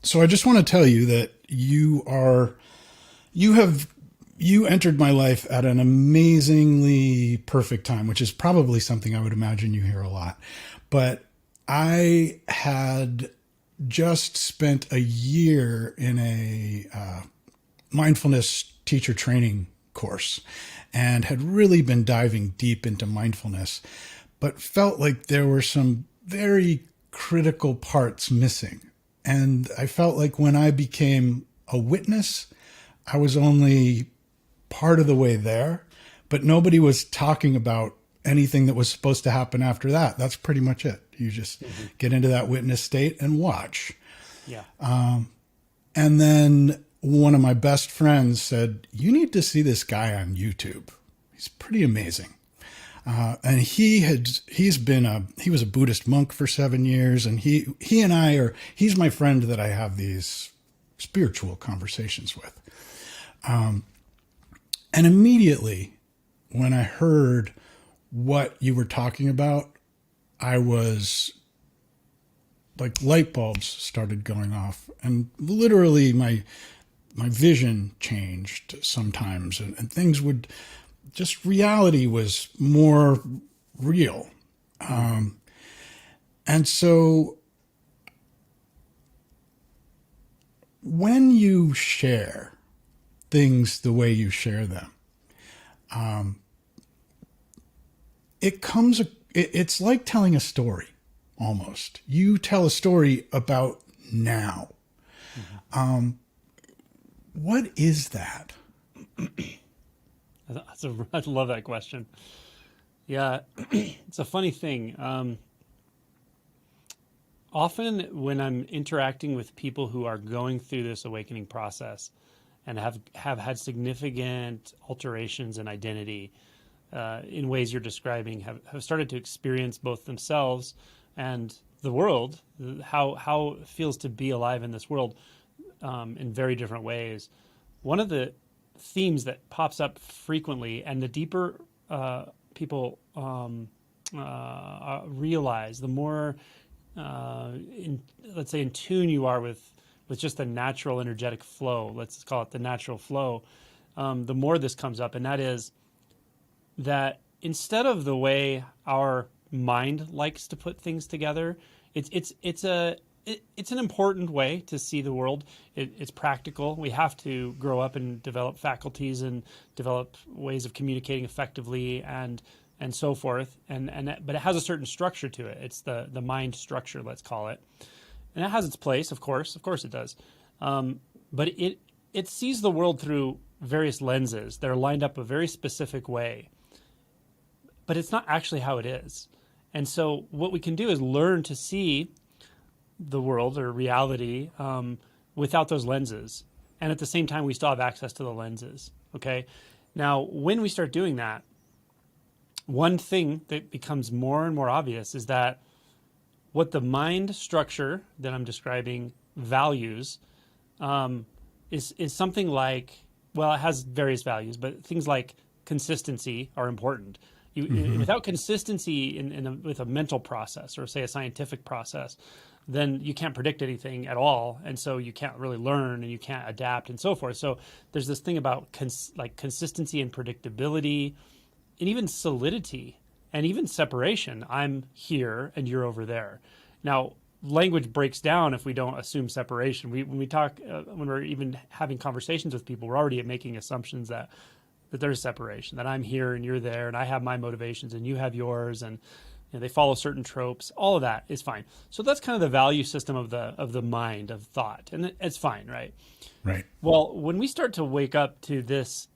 So I just want to tell you that you have you entered my life at an amazingly perfect time, which is probably something I would imagine you hear a lot. But I had just spent a year in a mindfulness teacher training course and had really been diving deep into mindfulness, but felt like there were some very critical parts missing. And I felt like when I became a witness, I was only part of the way there, but nobody was talking about anything that was supposed to happen after that. That's pretty much it. You just get into that witness state and watch. Yeah. And then one of my best friends said, "You need to see this guy on YouTube. He's pretty amazing." And he was a Buddhist monk for 7 years. And he's my friend that I have these spiritual conversations with. And immediately when I heard what you were talking about, I was like light bulbs started going off, and literally my vision changed sometimes, and things would just reality was more real. And so when you share things the way you share them, it's like telling a story almost. You tell a story about now. What is that? I love that question. Yeah, it's a funny thing. Often when I'm interacting with people who are going through this awakening process and have had significant alterations in identity, in ways you're describing, have started to experience both themselves and the world, how it feels to be alive in this world, in very different ways. One of the themes that pops up frequently, and the deeper people realize, the more, let's say, in tune you are with just the natural energetic flow, let's call it the natural flow, the more this comes up, and that is that instead of the way our mind likes to put things together, it's an important way to see the world. It's practical. We have to grow up and develop faculties and develop ways of communicating effectively and so forth. But it has a certain structure to it. It's the mind structure, let's call it, and it has its place, of course it does. But it sees the world through various lenses that are lined up a very specific way. But it's not actually how it is. And so what we can do is learn to see the world or reality without those lenses. And at the same time, we still have access to the lenses. Okay. Now, when we start doing that, one thing that becomes more and more obvious is that what the mind structure that I'm describing values is something like, well, it has various values, but things like consistency are important. Without consistency with a mental process or say a scientific process, then you can't predict anything at all, and so you can't really learn and you can't adapt and so forth. So there's this thing about consistency and predictability, and even solidity, and even separation. I'm here and you're over there. Now, language breaks down if we don't assume separation. When we talk, when we're even having conversations with people, we're already making assumptions that there's separation, that I'm here and you're there, and I have my motivations and you have yours, and they follow certain tropes. All of that is fine. So that's kind of the value system of the mind, of thought, and it's fine, right? Right. Well, when we start to wake up to this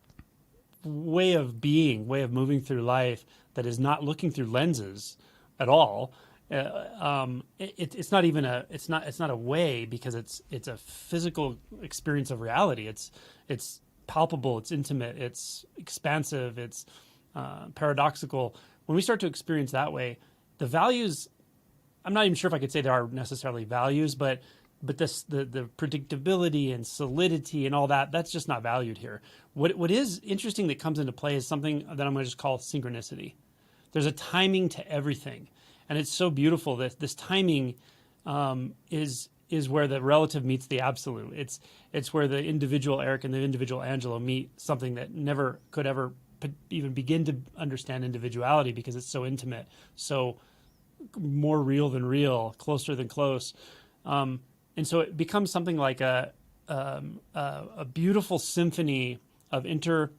way of being, way of moving through life that is not looking through lenses at all, it's not even it's not a way, because it's a physical experience of reality. It's palpable, it's intimate, it's expansive, it's paradoxical. When we start to experience that way, the values, I'm not even sure if I could say there are necessarily values, but the predictability and solidity and all that's just not valued here. What is interesting that comes into play is something that I'm going to just call synchronicity. There's a timing to everything, and it's so beautiful that this timing is is where the relative meets the absolute. It's where the individual Eric and the individual Angelo meet something that never could ever even begin to understand individuality, because it's so intimate, so more real than real, closer than close. And so it becomes something like a beautiful symphony of interwoven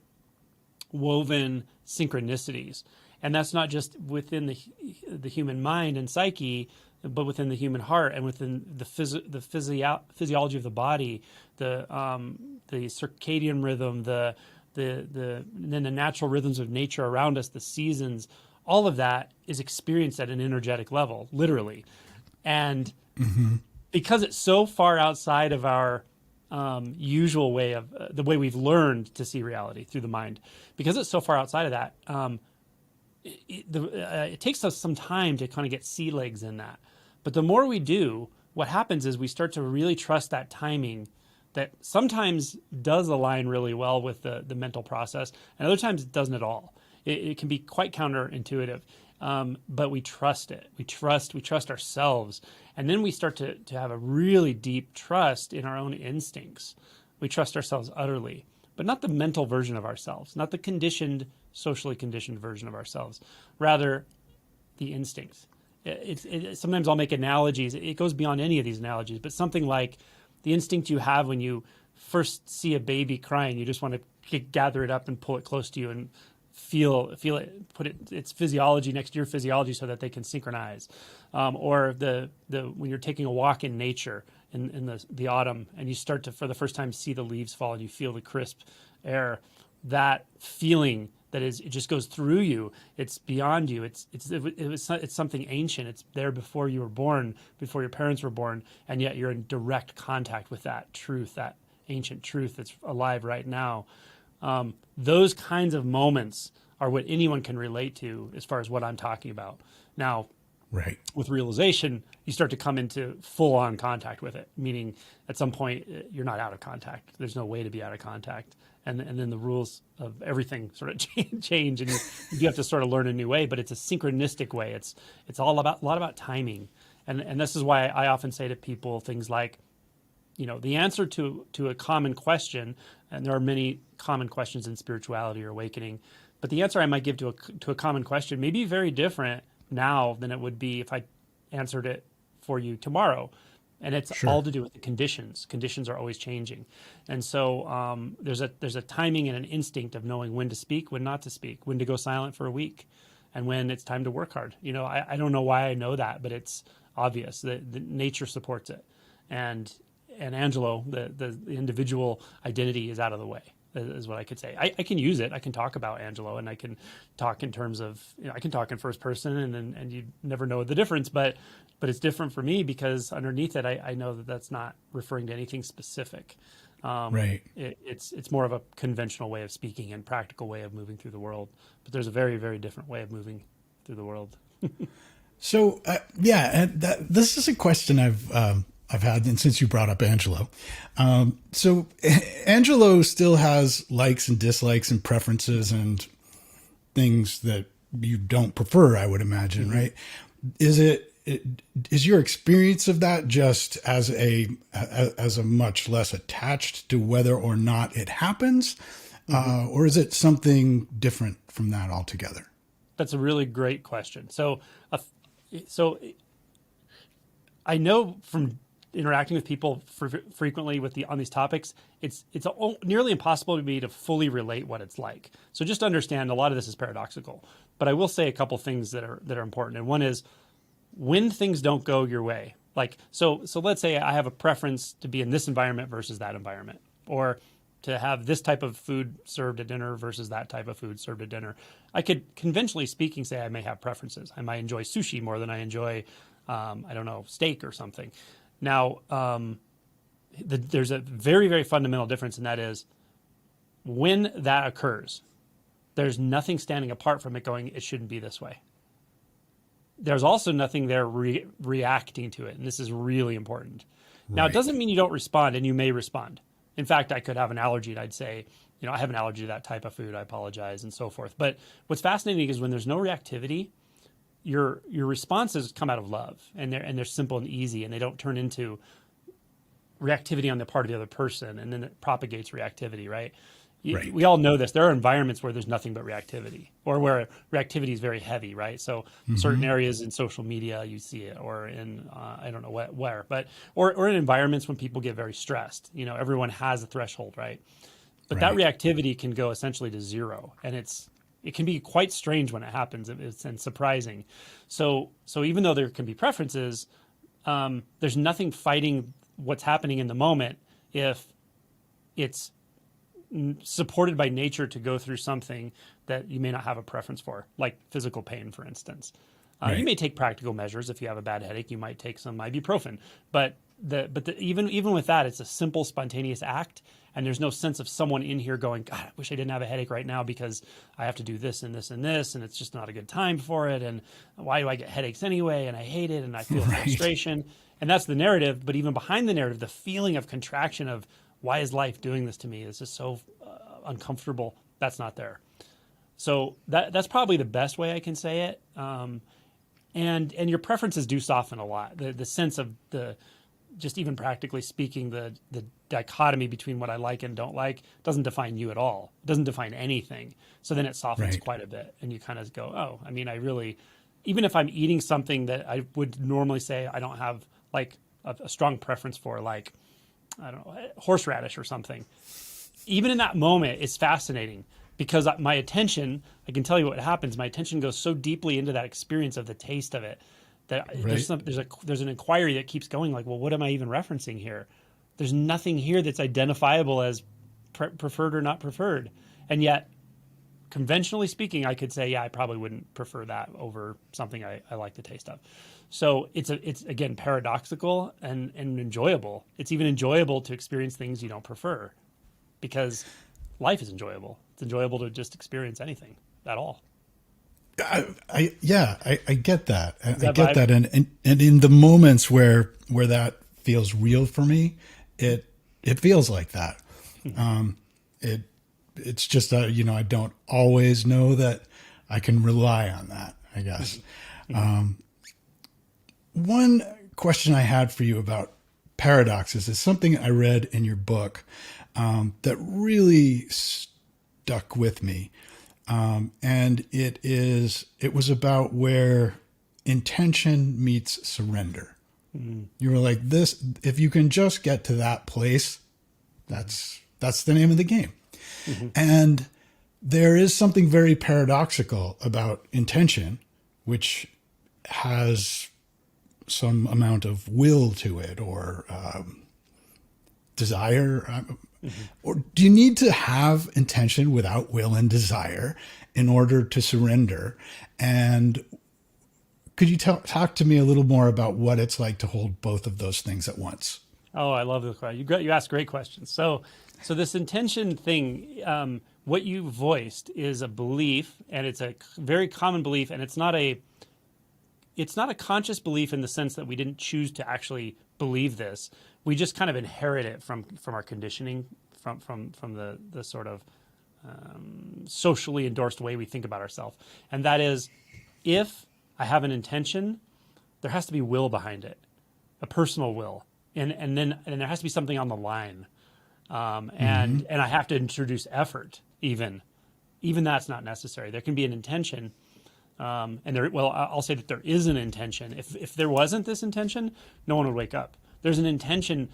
synchronicities. And that's not just within the human mind and psyche, but within the human heart and within the physiology of the body, the circadian rhythm, then the natural rhythms of nature around us, the seasons. All of that is experienced at an energetic level, literally. And because it's so far outside of our usual way of the way we've learned to see reality through the mind, because it's so far outside of that, it takes us some time to kind of get sea legs in that. But the more we do, what happens is we start to really trust that timing that sometimes does align really well with the mental process, and other times it doesn't at all. It can be quite counterintuitive, but we trust it. We trust ourselves, and then we start to have a really deep trust in our own instincts. We trust ourselves utterly, but not the mental version of ourselves, not the socially conditioned version of ourselves, rather the instincts. Sometimes I'll make analogies. It goes beyond any of these analogies, but something like the instinct you have when you first see a baby crying. You just want to gather it up and pull it close to you and feel it, put its physiology next to your physiology so that they can synchronize. Or when you're taking a walk in nature in the autumn, and you start to, for the first time, see the leaves fall and you feel the crisp air, that feeling it just goes through you. It's beyond you. It's something ancient. It's there before you were born, before your parents were born, and yet you're in direct contact with that truth, that ancient truth that's alive right now. Those kinds of moments are what anyone can relate to as far as what I'm talking about. Now, right, with realization, you start to come into full-on contact with it, meaning at some point you're not out of contact. There's no way to be out of contact. And then the rules of everything sort of change, and you have to sort of learn a new way, but it's a synchronistic way. It's a lot about timing. And this is why I often say to people things like, the answer to a common question, and there are many common questions in spirituality or awakening, but the answer I might give to a common question may be very different now than it would be if I answered it for you tomorrow. And it's all to do with the conditions. Conditions are always changing. And so there's a timing and an instinct of knowing when to speak, when not to speak, when to go silent for a week, and when it's time to work hard. I don't know why I know that, but it's obvious. The nature supports it. And Angelo, the individual identity is out of the way, is what I could say. I can use it. I can talk about Angelo, and I can talk in terms of, I can talk in first person, and you never know the difference, but it's different for me because underneath it, I know that that's not referring to anything specific. Right. It's more of a conventional way of speaking and practical way of moving through the world, but there's a very, very different way of moving through the world. So, and this is a question I've had, and since you brought up Angelo, so Angelo still has likes and dislikes and preferences and things that you don't prefer, I would imagine, right? Is your experience of that just as a much less attached to whether or not it happens, or is it something different from that altogether? That's a really great question. So I know from interacting with people frequently on these topics, it's nearly impossible to me to fully relate what it's like. So just understand a lot of this is paradoxical, but I will say a couple things that are important. And one is when things don't go your way. Like so let's say I have a preference to be in this environment versus that environment, or to have this type of food served at dinner versus that type of food served at dinner. I could, conventionally speaking, say I may have preferences. I might enjoy sushi more than I enjoy, steak or something. Now, there's a very, very fundamental difference, and that is when that occurs, there's nothing standing apart from it going, it shouldn't be this way. There's also nothing there reacting to it, and this is really important. Now, it doesn't mean you don't respond, and you may respond. In fact, I could have an allergy, and I'd say, I have an allergy to that type of food, I apologize, and so forth. But what's fascinating is when there's no reactivity, your responses come out of love, and they're simple and easy, and they don't turn into reactivity on the part of the other person, and then it propagates reactivity, right? Right. We all know this. There are environments where there's nothing but reactivity, or where reactivity is very heavy, right? So certain areas in social media, you see it, or in I don't know where, but or in environments when people get very stressed. Everyone has a threshold, right? But that Right. reactivity can go essentially to zero, and it can be quite strange when it happens. And surprising. So even though there can be preferences, there's nothing fighting what's happening in the moment if it's supported by nature to go through something that you may not have a preference for, like physical pain, for instance. You Right. may take practical measures. If you have a bad headache, you might take some ibuprofen. But even with that, it's a simple, spontaneous act, and there's no sense of someone in here going, "God, I wish I didn't have a headache right now because I have to do this and this and this, and it's just not a good time for it. And why do I get headaches anyway? And I hate it, and I feel Right. frustration." And that's the narrative. But even behind the narrative, the feeling of contraction of why is life doing this to me is just so uncomfortable. That's not there. So that's probably the best way I can say it. And your preferences do soften a lot. The sense of just even practically speaking, the dichotomy between what I like and don't like doesn't define you at all. It doesn't define anything. So then it softens Right. quite a bit, and you kind of go, oh, I mean, I really, even if I'm eating something that I would normally say I don't have like a strong preference for, like I don't know, horseradish or something. Even in that moment, it's fascinating because my attention, I can tell you what happens. My attention goes so deeply into that experience of the taste of it that Right. there's an inquiry that keeps going. Like, well, what am I even referencing here? There's nothing here that's identifiable as preferred or not preferred, and yet, conventionally speaking, I could say, yeah, I probably wouldn't prefer that over something I like the taste of. So it's again paradoxical and enjoyable. It's even enjoyable to experience things you don't prefer because life is enjoyable. It's enjoyable to just experience anything at all. I get that. Is I that get vibe? that. And in the moments where that feels real for me, it feels like that. It, it's just, I don't always know that I can rely on that, I guess. One question I had for you about paradoxes is something I read in your book that really stuck with me. And it was about where intention meets surrender. You were like, this, if you can just get to that place, that's the name of the game. And there is something very paradoxical about intention, which has some amount of will to it, or desire. Or do you need to have intention without will and desire in order to surrender? And could you talk to me a little more about what it's like to hold both of those things at once? Oh, I love the question. You ask great questions. So this intention thing, what you voiced is a belief, and it's a very common belief, and it's not a conscious belief in the sense that we didn't choose to actually believe this. We just kind of inherit it from our conditioning, from the sort of socially endorsed way we think about ourselves, and that is, if I have an intention, there has to be will behind it, a personal will, and then there has to be something on the line, and I have to introduce effort. Even that's not necessary. There can be an intention. I'll say that there is an intention. If there wasn't this intention, no one would wake up. There's an intention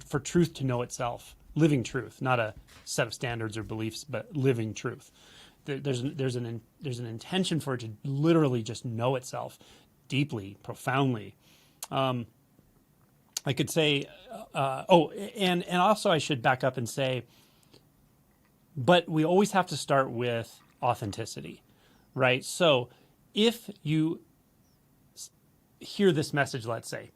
for truth to know itself, living truth, not a set of standards or beliefs, but living truth. There's an intention for it to literally just know itself deeply, profoundly. I could say, and also I should back up and say, but we always have to start with authenticity, right? So if you hear this message, let's say,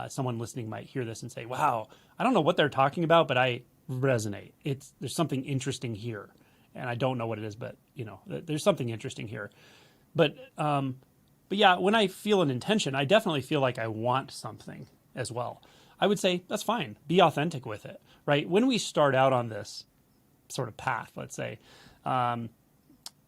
someone listening might hear this and say, wow, I don't know what they're talking about, but I resonate. There's something interesting here. And I don't know what it is, but there's something interesting here. But yeah, when I feel an intention, I definitely feel like I want something as well. I would say that's fine. Be authentic with it, right? When we start out on this sort of path, let's say,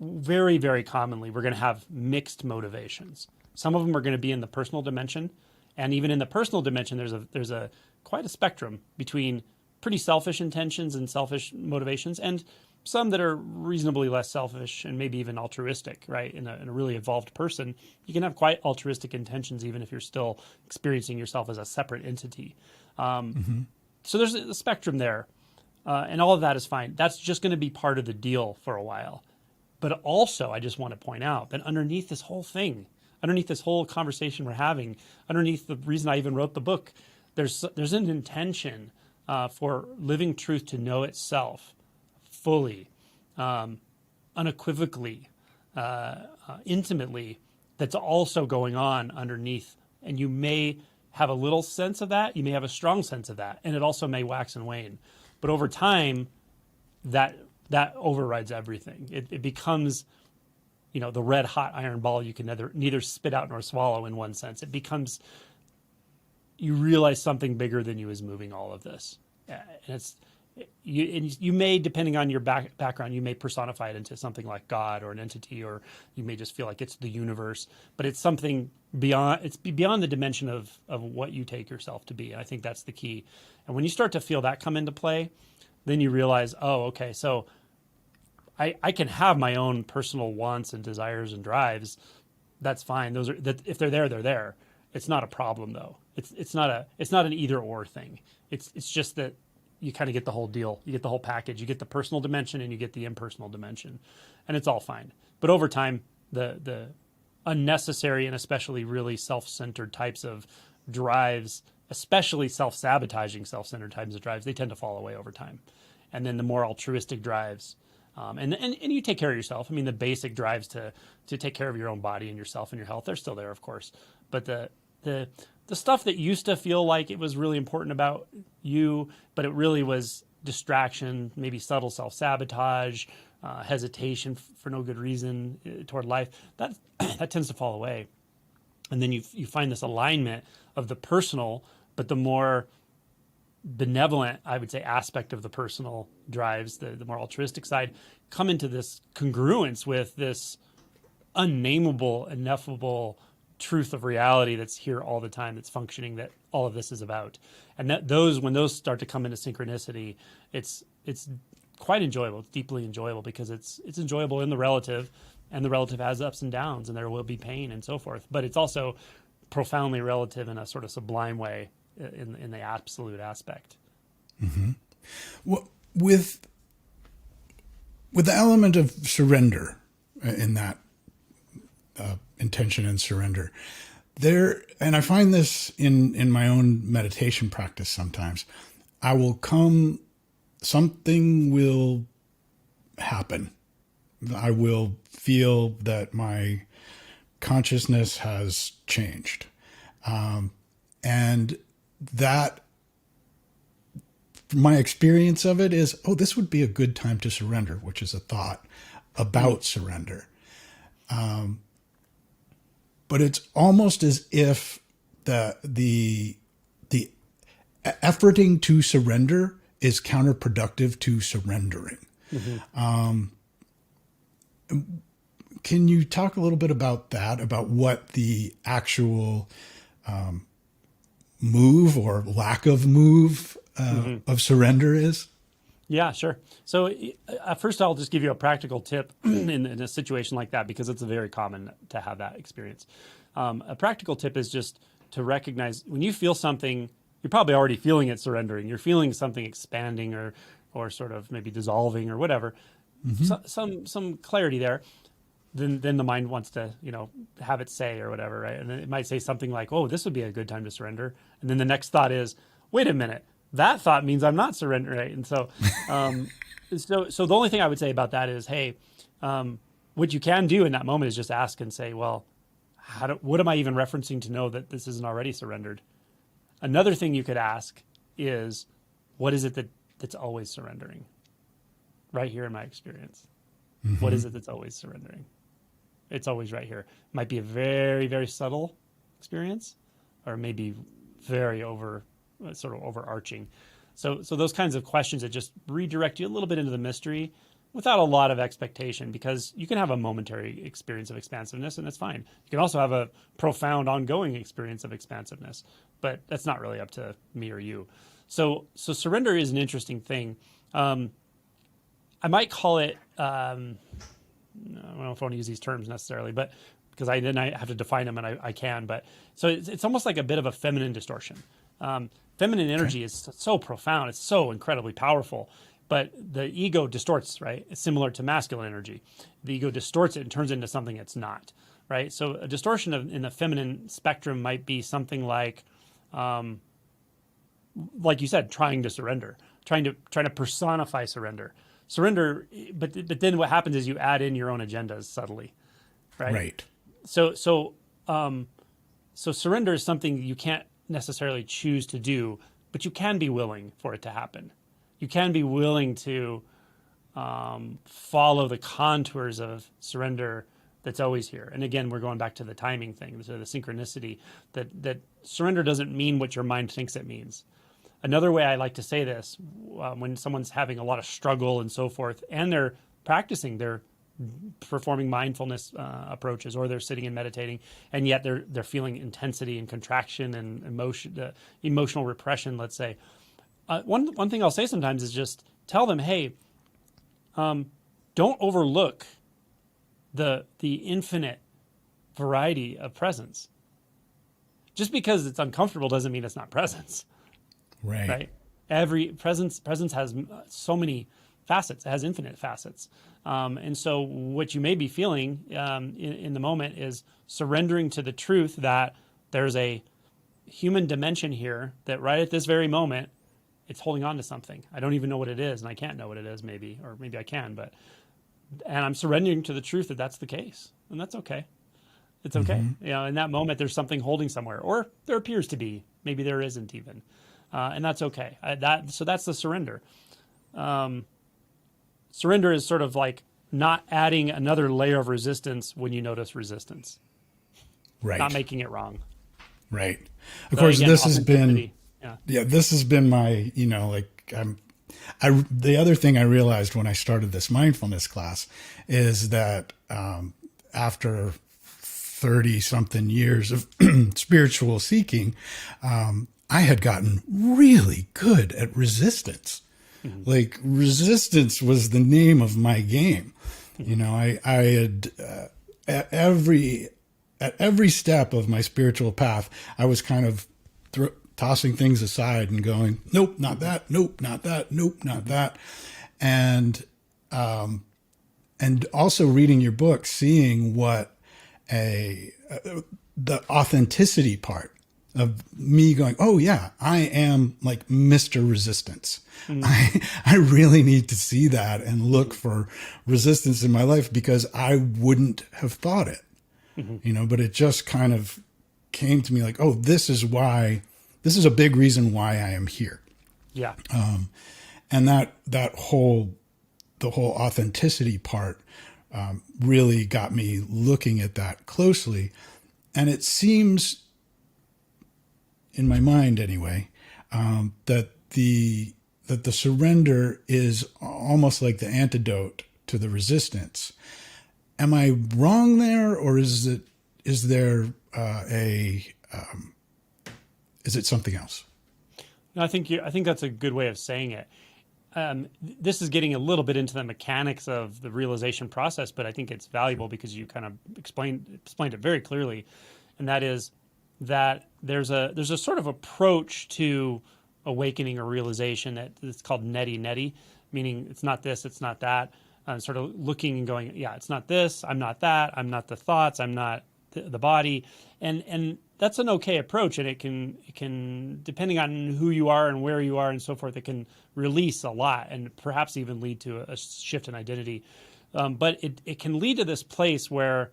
very, very commonly, we're going to have mixed motivations. Some of them are going to be in the personal dimension, And even in the personal dimension, there's a quite a spectrum between pretty selfish intentions and selfish motivations, and some that are reasonably less selfish and maybe even altruistic, right? In a really evolved person, you can have quite altruistic intentions even if you're still experiencing yourself as a separate entity. So there's a spectrum there, and all of that is fine. That's just going to be part of the deal for a while. But also, I just want to point out that underneath this whole thing, underneath this whole conversation we're having, underneath the reason I even wrote the book, there's an intention for living truth to know itself fully, unequivocally, intimately, that's also going on underneath. And you may have a little sense of that, you may have a strong sense of that, and it also may wax and wane. But over time, that overrides everything. It becomes, the red hot iron ball you can neither spit out nor swallow in one sense. It becomes, you realize something bigger than you is moving all of this. And it's, you may, depending on your background, you may personify it into something like God or an entity, or you may just feel like it's the universe, but it's something beyond, it's beyond the dimension of what you take yourself to be. And I think that's the key. And when you start to feel that come into play, then you realize, oh, okay, so I can have my own personal wants and desires and drives. That's fine. Those are, that if they're there, they're there. It's not a problem though. It's not an either or thing. It's just that you kind of get the whole deal. You get the whole package. You get the personal dimension and you get the impersonal dimension, and it's all fine. But over time, the unnecessary and especially really self-centered types of drives, especially self-sabotaging self-centered types of drives, they tend to fall away over time. And then the more altruistic drives, and you take care of yourself. I mean, the basic drives to take care of your own body and yourself and your health, they're still there, of course. But the stuff that used to feel like it was really important about you, but it really was distraction, maybe subtle self-sabotage, hesitation for no good reason toward life, that tends to fall away. And then you find this alignment of the personal, but the more benevolent, I would say, aspect of the personal drives, the more altruistic side, come into this congruence with this unnameable, ineffable truth of reality that's here all the time, that's functioning, that all of this is about. And that when those start to come into synchronicity, it's quite enjoyable. It's deeply enjoyable because it's enjoyable in the relative, and the relative has ups and downs, and there will be pain and so forth. But it's also profoundly relative in a sort of sublime way in the absolute aspect. Mm-hmm. Well, with the element of surrender in that intention and surrender there, and I find this in my own meditation practice sometimes, something will happen. I will feel that my consciousness has changed. And that, my experience of it is, oh, this would be a good time to surrender, which is a thought about surrender. But it's almost as if the efforting to surrender is counterproductive to surrendering. Mm-hmm. Can you talk a little bit about that, about what the actual move or lack of move of surrender is? Yeah, sure. So first I'll just give you a practical tip in a situation like that, because it's very common to have that experience. A practical tip is just to recognize when you feel something, you're probably already feeling it surrendering. You're feeling something expanding or sort of maybe dissolving or whatever. Mm-hmm. Some clarity there. Then the mind wants to, have it say or whatever, right? And then it might say something like, "Oh, this would be a good time to surrender." And then the next thought is, "Wait a minute, that thought means I'm not surrendering." Right? And so, so the only thing I would say about that is, hey, what you can do in that moment is just ask and say, "Well, what am I even referencing to know that this isn't already surrendered?" Another thing you could ask is, "What is it that's always surrendering?" Right here in my experience, mm-hmm. What is it that's always surrendering? It's always right here. It might be a very, very subtle experience, or maybe very sort of overarching. So those kinds of questions that just redirect you a little bit into the mystery without a lot of expectation, because you can have a momentary experience of expansiveness and that's fine. You can also have a profound ongoing experience of expansiveness, but that's not really up to me or you. So surrender is an interesting thing. I might call it, I don't know if I want to use these terms necessarily, but because I have to define them, and I can, but so it's almost like a bit of a feminine distortion. Feminine energy is so profound. It's so incredibly powerful, but the ego distorts, right? It's similar to masculine energy. The ego distorts it and turns it into something it's not, right? So a distortion in the feminine spectrum might be something like you said, trying to surrender, trying to personify surrender, but then what happens is you add in your own agendas subtly, right? Right. So surrender is something you can't necessarily choose to do, but you can be willing for it to happen. You can be willing to follow the contours of surrender that's always here. And again, we're going back to the timing thing, to the synchronicity, that surrender doesn't mean what your mind thinks it means. Another way I like to say this, when someone's having a lot of struggle and so forth, and they're performing mindfulness approaches, or they're sitting and meditating, and yet they're feeling intensity and contraction and emotional repression, let's say. One thing I'll say sometimes is just tell them, hey, don't overlook the infinite variety of presence. Just because it's uncomfortable doesn't mean it's not presence. Right. Every presence has so many facets. It has infinite facets. And so what you may be feeling in the moment is surrendering to the truth that there's a human dimension here that right at this very moment, it's holding on to something. I don't even know what it is, and I can't know what it is, maybe, or maybe I can, and I'm surrendering to the truth that that's the case, and that's okay. It's okay. Mm-hmm. In that moment, there's something holding somewhere, or there appears to be. Maybe there isn't even. And that's okay. So that's the surrender. Surrender is sort of like not adding another layer of resistance when you notice resistance. Right. Not making it wrong. Right. Of course, again, this has been, this has been my, the other thing I realized when I started this mindfulness class is that after 30 something years of spiritual seeking, I had gotten really good at resistance. Mm-hmm. Like resistance was the name of my game. Mm-hmm. I had at every step of my spiritual path, I was kind of tossing things aside and going, nope, not that. Nope, not that. Nope, not that. And also reading your book, seeing what the authenticity part of me going, oh yeah, I am like Mr. Resistance. Mm-hmm. I really need to see that and look for resistance in my life, because I wouldn't have thought it, but it just kind of came to me like, oh, this is a big reason why I am here. Yeah. And the whole authenticity part really got me looking at that closely. And it seems, in my mind anyway, that the surrender is almost like the antidote to the resistance. Am I wrong there, or is it something else? No, I think that's a good way of saying it. This is getting a little bit into the mechanics of the realization process, but I think it's valuable because you kind of explained it very clearly, and that is that there's a sort of approach to awakening or realization that's called neti, meaning it's not this, it's not that, sort of looking and going, yeah, it's not this, I'm not that, I'm not the thoughts, I'm not the body, and that's an okay approach, and it can depending on who you are and where you are and so forth, it can release a lot and perhaps even lead to a shift in identity, but it can lead to this place where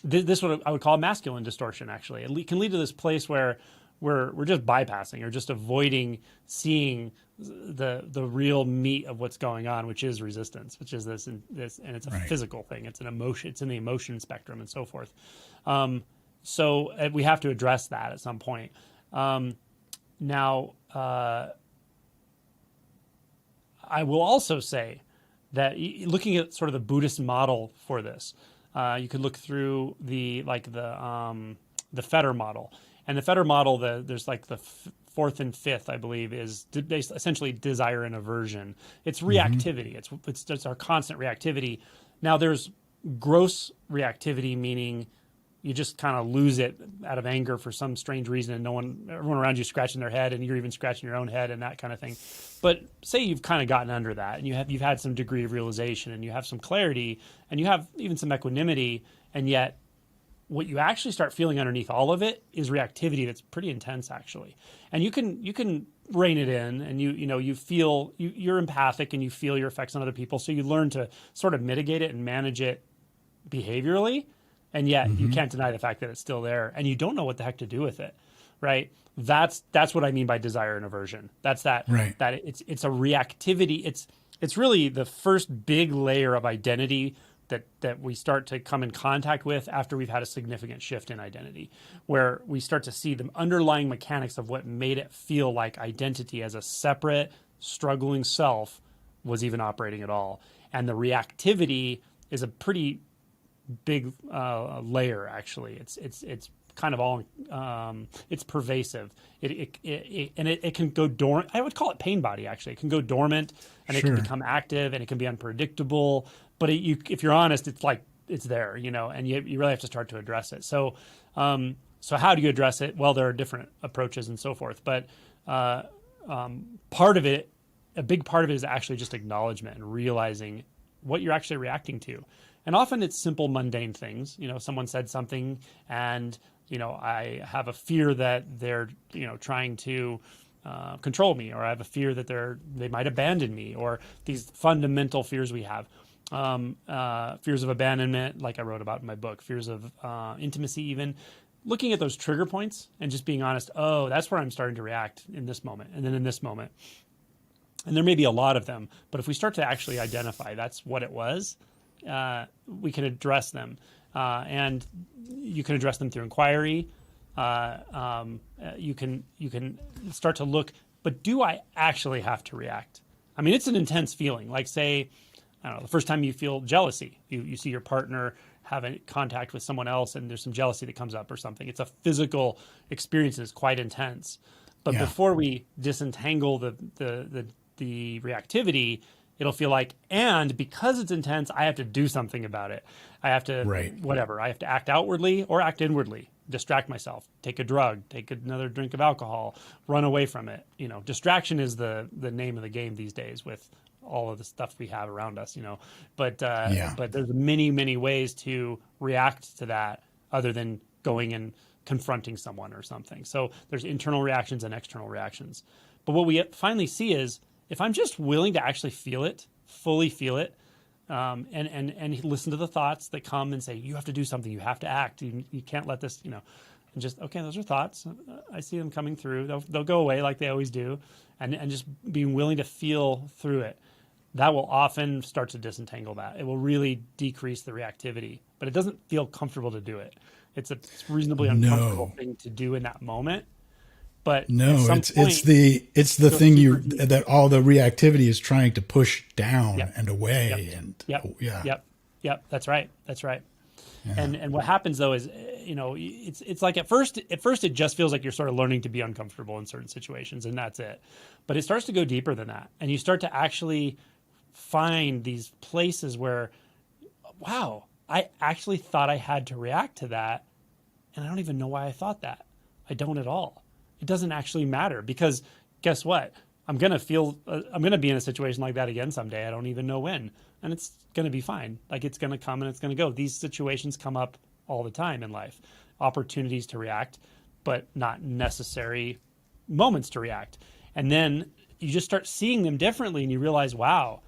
this what I would call a masculine distortion. Actually, it can lead to this place where we're just bypassing or just avoiding seeing the real meat of what's going on, which is resistance, which is this, and it's a physical thing. It's an emotion. It's in the emotion spectrum and so forth. So we have to address that at some point. Now, I will also say that looking at sort of the Buddhist model for this, you could look through the Fetter model, and the Fetter model, there's like the fourth and fifth, I believe, is essentially desire and aversion. It's reactivity. It's our constant reactivity. Now there's gross reactivity, meaning you just kind of lose it out of anger for some strange reason, and everyone around you scratching their head, and you're even scratching your own head and that kind of thing. But say you've kind of gotten under that, and you've had some degree of realization, and you have some clarity, and you have even some equanimity, and yet what you actually start feeling underneath all of it is reactivity that's pretty intense, actually. And you can rein it in, and you feel you're empathic, and you feel your effects on other people, so you learn to sort of mitigate it and manage it behaviorally. And yet you can't deny the fact that it's still there, and you don't know what the heck to do with it, right? That's what I mean by desire and aversion. That's that it's a reactivity. It's really the first big layer of identity that we start to come in contact with after we've had a significant shift in identity, where we start to see the underlying mechanics of what made it feel like identity as a separate, struggling self was even operating at all. And the reactivity is a pretty big layer, actually. It's kind of all it's pervasive. It can go dormant. I would call it pain body, actually. It can go dormant, and it can become active, and it can be unpredictable. But if you're honest, it's like it's there, and you really have to start to address it. So how do you address it? Well, there are different approaches and so forth, but part of it, a big part of it, is actually just acknowledgement and realizing what you're actually reacting to. And often it's simple, mundane things. Someone said something, and I have a fear that they're trying to control me, or I have a fear that they might abandon me, or these fundamental fears we have. Fears of abandonment, like I wrote about in my book, fears of intimacy, even looking at those trigger points and just being honest. Oh, that's where I'm starting to react in this moment, and then in this moment. And there may be a lot of them, but if we start to actually identify that's what it was, we can address them, and you can address them through inquiry. You can start to look, but do I actually have to react? I mean, it's an intense feeling. Like, say, I don't know, the first time you feel jealousy, you see your partner having contact with someone else, and there's some jealousy that comes up or something. It's a physical experience, and it's quite intense. But before we disentangle the reactivity, it'll feel like, and because it's intense, I have to do something about it. I have to, whatever, I have to act outwardly or act inwardly, distract myself, take a drug, take another drink of alcohol, run away from it. Distraction is the name of the game these days with all of the stuff we have around us, but there's many, many ways to react to that other than going and confronting someone or something. So there's internal reactions and external reactions. But what we finally see is, if I'm just willing to actually feel it, fully feel it, and listen to the thoughts that come and say, you have to do something, you have to act, you can't let this, and just, okay, those are thoughts. I see them coming through. They'll go away like they always do. And just being willing to feel through it, that will often start to disentangle that. It will really decrease the reactivity, but it doesn't feel comfortable to do it. It's a reasonably uncomfortable thing to do in that moment. But no, it's the thing that all the reactivity is trying to push down and away. Yep. That's right. Yeah. And what happens though is, it's like at first it just feels like you're sort of learning to be uncomfortable in certain situations, and that's it. But it starts to go deeper than that, and you start to actually find these places where, wow, I actually thought I had to react to that, and I don't even know why I thought that. I don't at all. It doesn't actually matter, because guess what? I'm going to be in a situation like that again someday. I don't even know when. And it's going to be fine. Like, it's going to come and it's going to go. These situations come up all the time in life. Opportunities to react, but not necessary moments to react. And then you just start seeing them differently, and you realize, wow,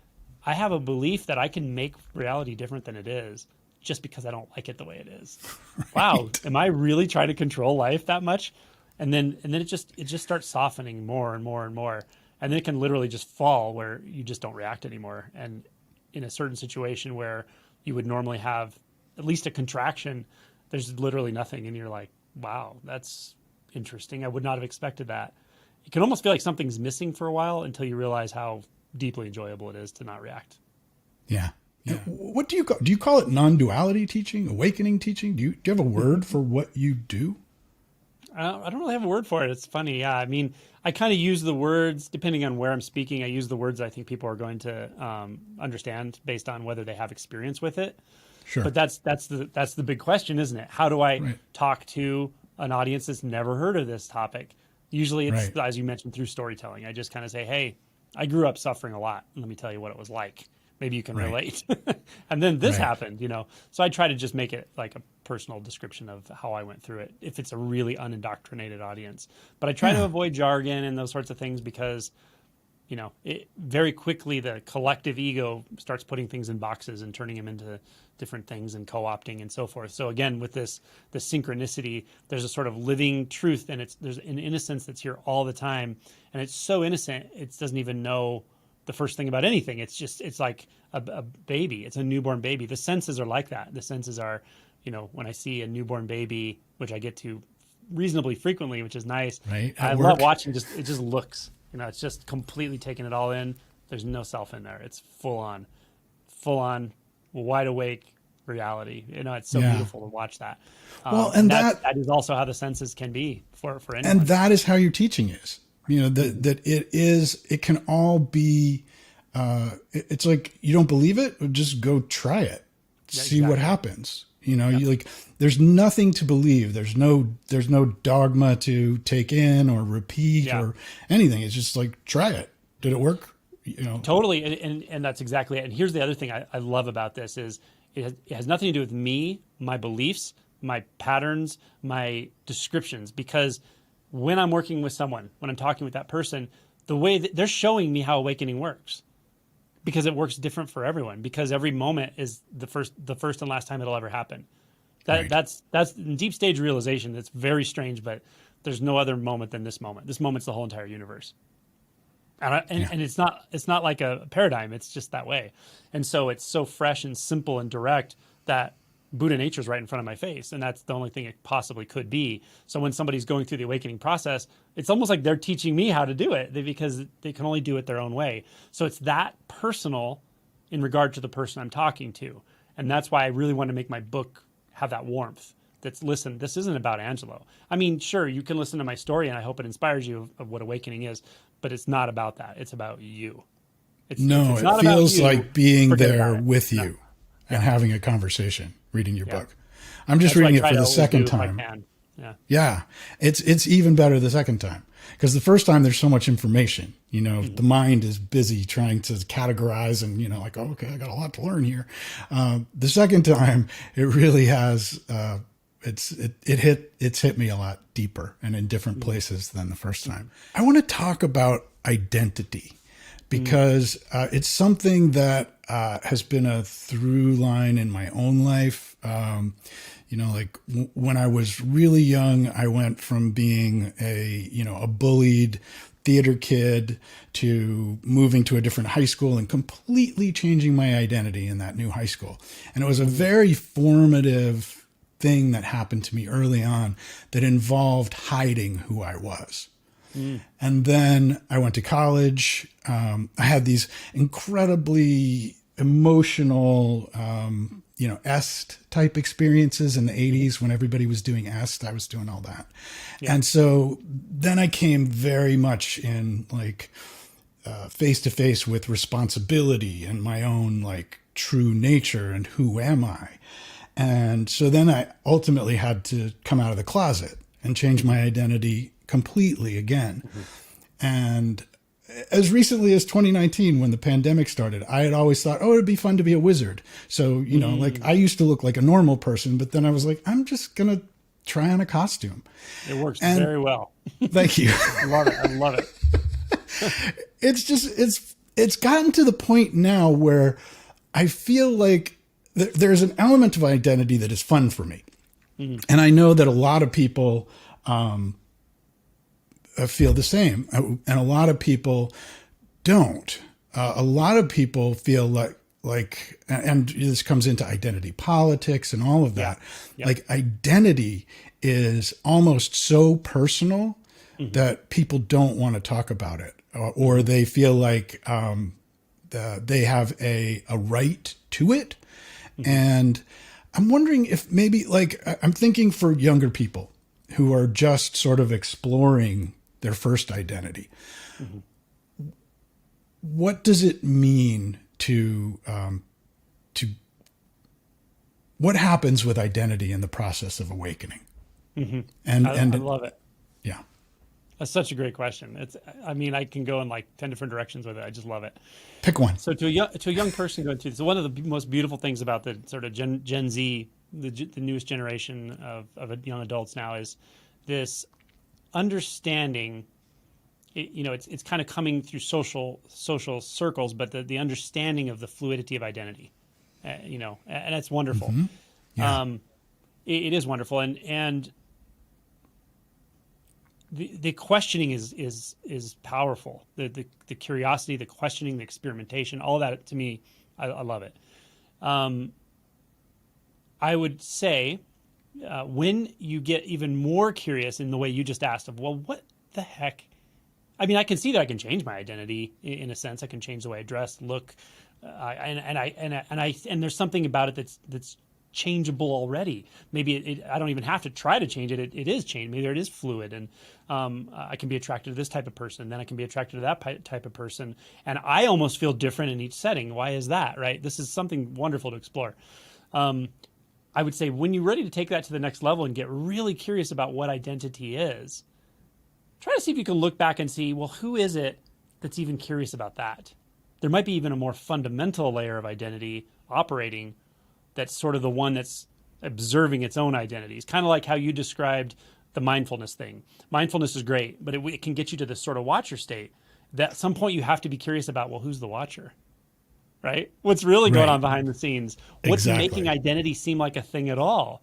I have a belief that I can make reality different than it is just because I don't like it the way it is. Right. Wow. Am I really trying to control life that much? And then it just starts softening more and more and more. And then it can literally just fall where you just don't react anymore. And in a certain situation where you would normally have at least a contraction, there's literally nothing. And you're like, wow, that's interesting. I would not have expected that. It can almost feel like something's missing for a while until you realize how deeply enjoyable it is to not react. Yeah. Yeah. What do you call it? Non-duality teaching, awakening teaching? Do you have a word for what you do? I don't really have a word for it. It's funny. Yeah. I mean, I kind of use the words depending on where I'm speaking. I use the words I think people are going to understand based on whether they have experience with it. Sure. But that's the big question, isn't it? How do I Right. talk to an audience that's never heard of this topic? Usually it's, Right. as you mentioned, through storytelling. I just kind of say, hey, I grew up suffering a lot. Let me tell you what it was like. Maybe you can Right. relate. And then this Right. happened, you know. So I try to just make it like a personal description of how I went through it if it's a really unindoctrinated audience. But I try to Yeah. avoid jargon and those sorts of things because very quickly the collective ego starts putting things in boxes and turning them into different things and co-opting and so forth. So again, with the synchronicity, there's a sort of living truth, and there's an innocence that's here all the time, and it's so innocent it doesn't even know the first thing about anything. It's like a baby. It's a newborn baby. The senses are like that. The senses are, when I see a newborn baby, which I get to reasonably frequently, which is nice. Right. I At love work. watching it just looks. It's just completely taking it all in. There's no self in there. It's full on, wide awake reality. It's so Yeah. beautiful to watch that. Well, And and that is also how the senses can be for and anyone. that is how your teaching is. That it can all be. It's like you don't believe it, just go try it, Yeah, see what exactly. happens. Yep. You like. There's nothing to believe. There's no dogma to take in or repeat Yeah. or anything. It's just like try it. Did it work? You know. Totally, and that's exactly it. And here's the other thing I love about this is it has nothing to do with me, my beliefs, my patterns, my descriptions. Because when I'm working with someone, when I'm talking with that person, the way that they're showing me how awakening works, because it works different for everyone. Because every moment is the first and last time it'll ever happen. Right. That's deep stage realization. It's very strange, but there's no other moment than this moment. This moment's the whole entire universe. Yeah. And it's not like a paradigm. It's just that way. And so it's so fresh and simple and direct that Buddha nature is right in front of my face, and that's the only thing it possibly could be. So when somebody's going through the awakening process, it's almost like they're teaching me how to do it because they can only do it their own way. So it's that personal in regard to the person I'm talking to, and that's why I really want to make my book have that warmth. That's listen. This isn't about Angelo. I mean, sure, you can listen to my story, and I hope it inspires you of what awakening is, but it's not about that. It's about you. If No, it's it not about feels you, like being forget there about it. with No. you and Yeah. having a conversation, reading your Yeah. book. I'm just That's what I reading it try for to the always do second if I time. can. Yeah. Yeah, it's even better the second time because the first time there's so much information. The mind is busy trying to categorize and like, oh, okay, I got a lot to learn here. The second time, it really has. It's hit me a lot deeper and in different places than the first time. I want to talk about identity because it's something that has been a through line in my own life. When I was really young, I went from being a bullied theater kid to moving to a different high school and completely changing my identity in that new high school. And it was a very formative thing that happened to me early on that involved hiding who I was. And then I went to college. I had these incredibly emotional, est type experiences in the 80s when everybody was doing est. I was doing all that. Yeah. And so then I came very much in face to face with responsibility and my own true nature and who am I. And so then I ultimately had to come out of the closet and change my identity completely again. And as recently as 2019, when the pandemic started, I had always thought, oh, it'd be fun to be a wizard. So, I used to look like a normal person, but then I was like, I'm just going to try on a costume. It works And very well. thank you. I love it. I love it. It's gotten to the point now where I feel like there's an element of identity that is fun for me. And I know that a lot of people feel the same, and a lot of people don't. A lot of people feel and this comes into identity politics and all of that. Yeah. Like identity is almost so personal that people don't want to talk about it, or they feel like they have a right to it. Mm-hmm. And I'm wondering if maybe, like, I'm thinking for younger people who are just sort of exploring their first identity. Mm-hmm. What does it mean to what happens with identity in the process of awakening? Mm-hmm. I And love it. yeah, That's such a great question. I mean, I can go in like 10 different directions with it. I just love it. pick one. So to a young person going through this, so one of the most beautiful things about the sort of Gen Z, the newest generation of young adults now, is this understanding. It's kind of coming through social circles, but the understanding of the fluidity of identity, and it's wonderful. Mm-hmm. Yeah. It is wonderful, and the questioning is powerful. The curiosity, the questioning, the experimentation, all that, to me, I love it. I would say when you get even more curious in the way you just asked of, well, what the heck? I mean, I can see that I can change my identity in a sense. I can change the way I dress, look, and there's something about it that's changeable already. Maybe I don't even have to try to change it. It is changed. Maybe it is fluid, and I can be attracted to this type of person. Then I can be attracted to that type of person, and I almost feel different in each setting. Why is that? Right? This is something wonderful to explore. I would say when you're ready to take that to the next level and get really curious about what identity is, try to see if you can look back and see, well, who is it that's even curious about that? There might be even a more fundamental layer of identity operating that's sort of the one that's observing its own identities. Kind of like how you described the mindfulness thing. Mindfulness is great, but it can get you to this sort of watcher state. That at some point you have to be curious about, well, who's the watcher? Right? What's really going on Right. behind the scenes? What's making Exactly. identity seem like a thing at all?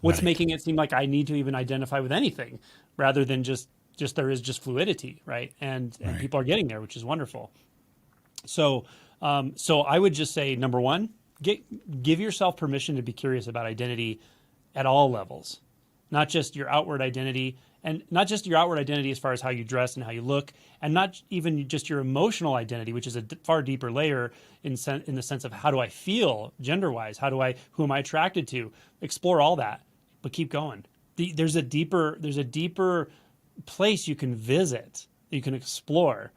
What's Right. making it seem like I need to even identify with anything rather than just there is just fluidity, right? And Right. people are getting there, which is wonderful. So so I would just say, number one, give yourself permission to be curious about identity at all levels, not just your outward identity, and not just your outward identity as far as how you dress and how you look, and not even just your emotional identity, which is a far deeper layer in the sense of how do I feel gender wise, who am I attracted to? Explore all that, but keep going. There's a deeper place you can visit, you can explore,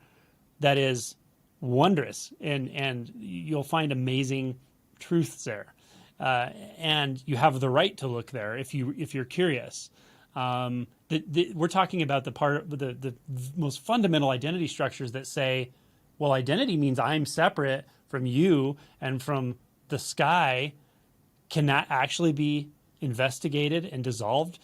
that is wondrous, and you'll find amazing truths there, and you have the right to look there if you're curious. We're talking about the most fundamental identity structures that say, well, identity means I'm separate from you and from the sky. Can that actually be investigated and dissolved?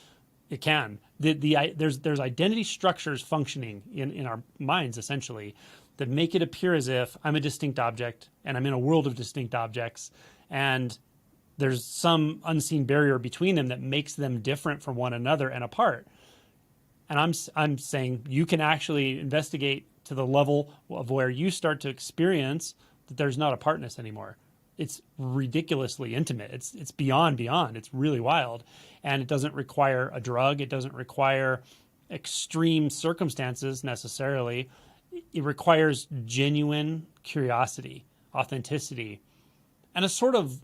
It can. There's identity structures functioning in our minds essentially that make it appear as if I'm a distinct object and I'm in a world of distinct objects, and there's some unseen barrier between them that makes them different from one another and apart. And I'm saying you can actually investigate to the level of where you start to experience that there's not apartness anymore. It's ridiculously intimate. It's beyond. It's really wild, and it doesn't require a drug. It doesn't require extreme circumstances necessarily. It requires genuine curiosity, authenticity, and a sort of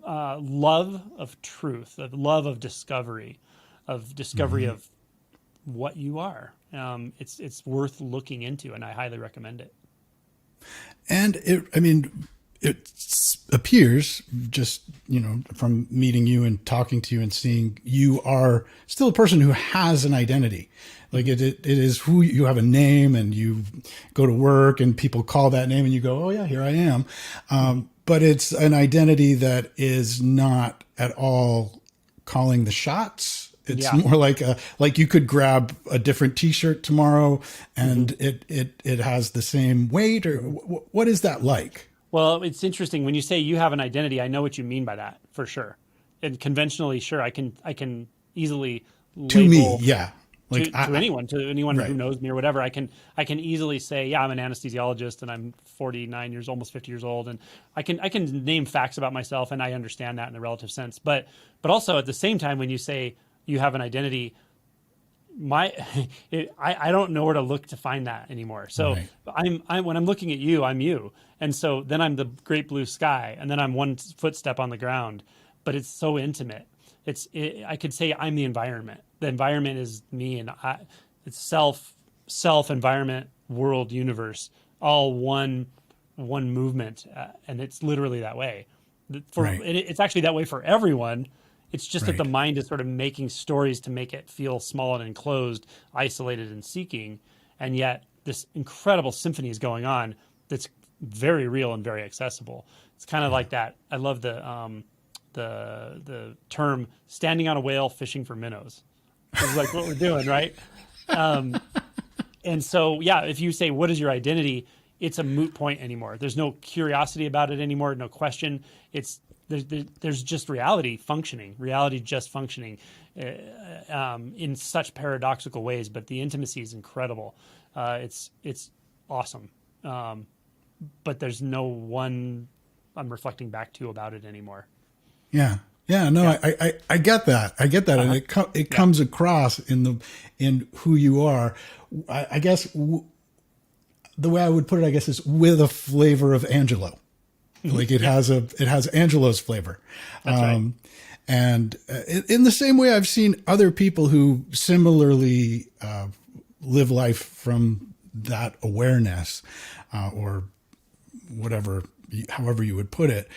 love of truth, a love of discovery Mm-hmm. of what you are. It's worth looking into, and I highly recommend it. And I mean, it appears just, from meeting you and talking to you and seeing you are still a person who has an identity. Like it is who you have a name, and you go to work and people call that name and you go, oh yeah, here I am. Mm-hmm. But it's an identity that is not at all calling the shots. It's Yeah. more like you could grab a different T-shirt tomorrow, Mm-hmm. and it has the same weight. Or what is that like? Well, it's interesting when you say you have an identity. I know what you mean by that for sure. And conventionally, sure, I can easily To me, label yeah. Like to anyone who right. knows me or whatever. I can easily say, yeah, I'm an anesthesiologist and I'm 49 years, almost 50 years old, and I can name facts about myself, and I understand that in the relative sense. But also at the same time, when you say you have an identity, my I don't know where to look to find that anymore. So Right. I'm when I'm looking at you, I'm you, and so then I'm the great blue sky, and then I'm one footstep on the ground, but it's so intimate. I could say I'm the environment. The environment is me, and it's self environment world universe all one movement, and it's literally that way. Right. It's actually that way for everyone. It's just that the Right. mind is sort of making stories to make it feel small and enclosed, isolated and seeking, and yet this incredible symphony is going on that's very real and very accessible. It's kind of like that. I love the term "standing on a whale fishing for minnows." It's like what we're doing, right? And so, yeah, if you say, what is your identity? It's a moot point anymore. There's no curiosity about it anymore, no question. There's just reality just functioning in such paradoxical ways, but the intimacy is incredible. It's awesome. But there's no one I'm reflecting back to about it anymore. Yeah. Yeah. No, Yeah. I get that. I get that. And Uh-huh. it Yeah. comes across in who you are. I guess the way I would put it, I guess, is with a flavor of Angelo. Like Yeah. it has Angelo's flavor. That's right. And in the same way, I've seen other people who similarly live life from that awareness, or whatever, however you would put it.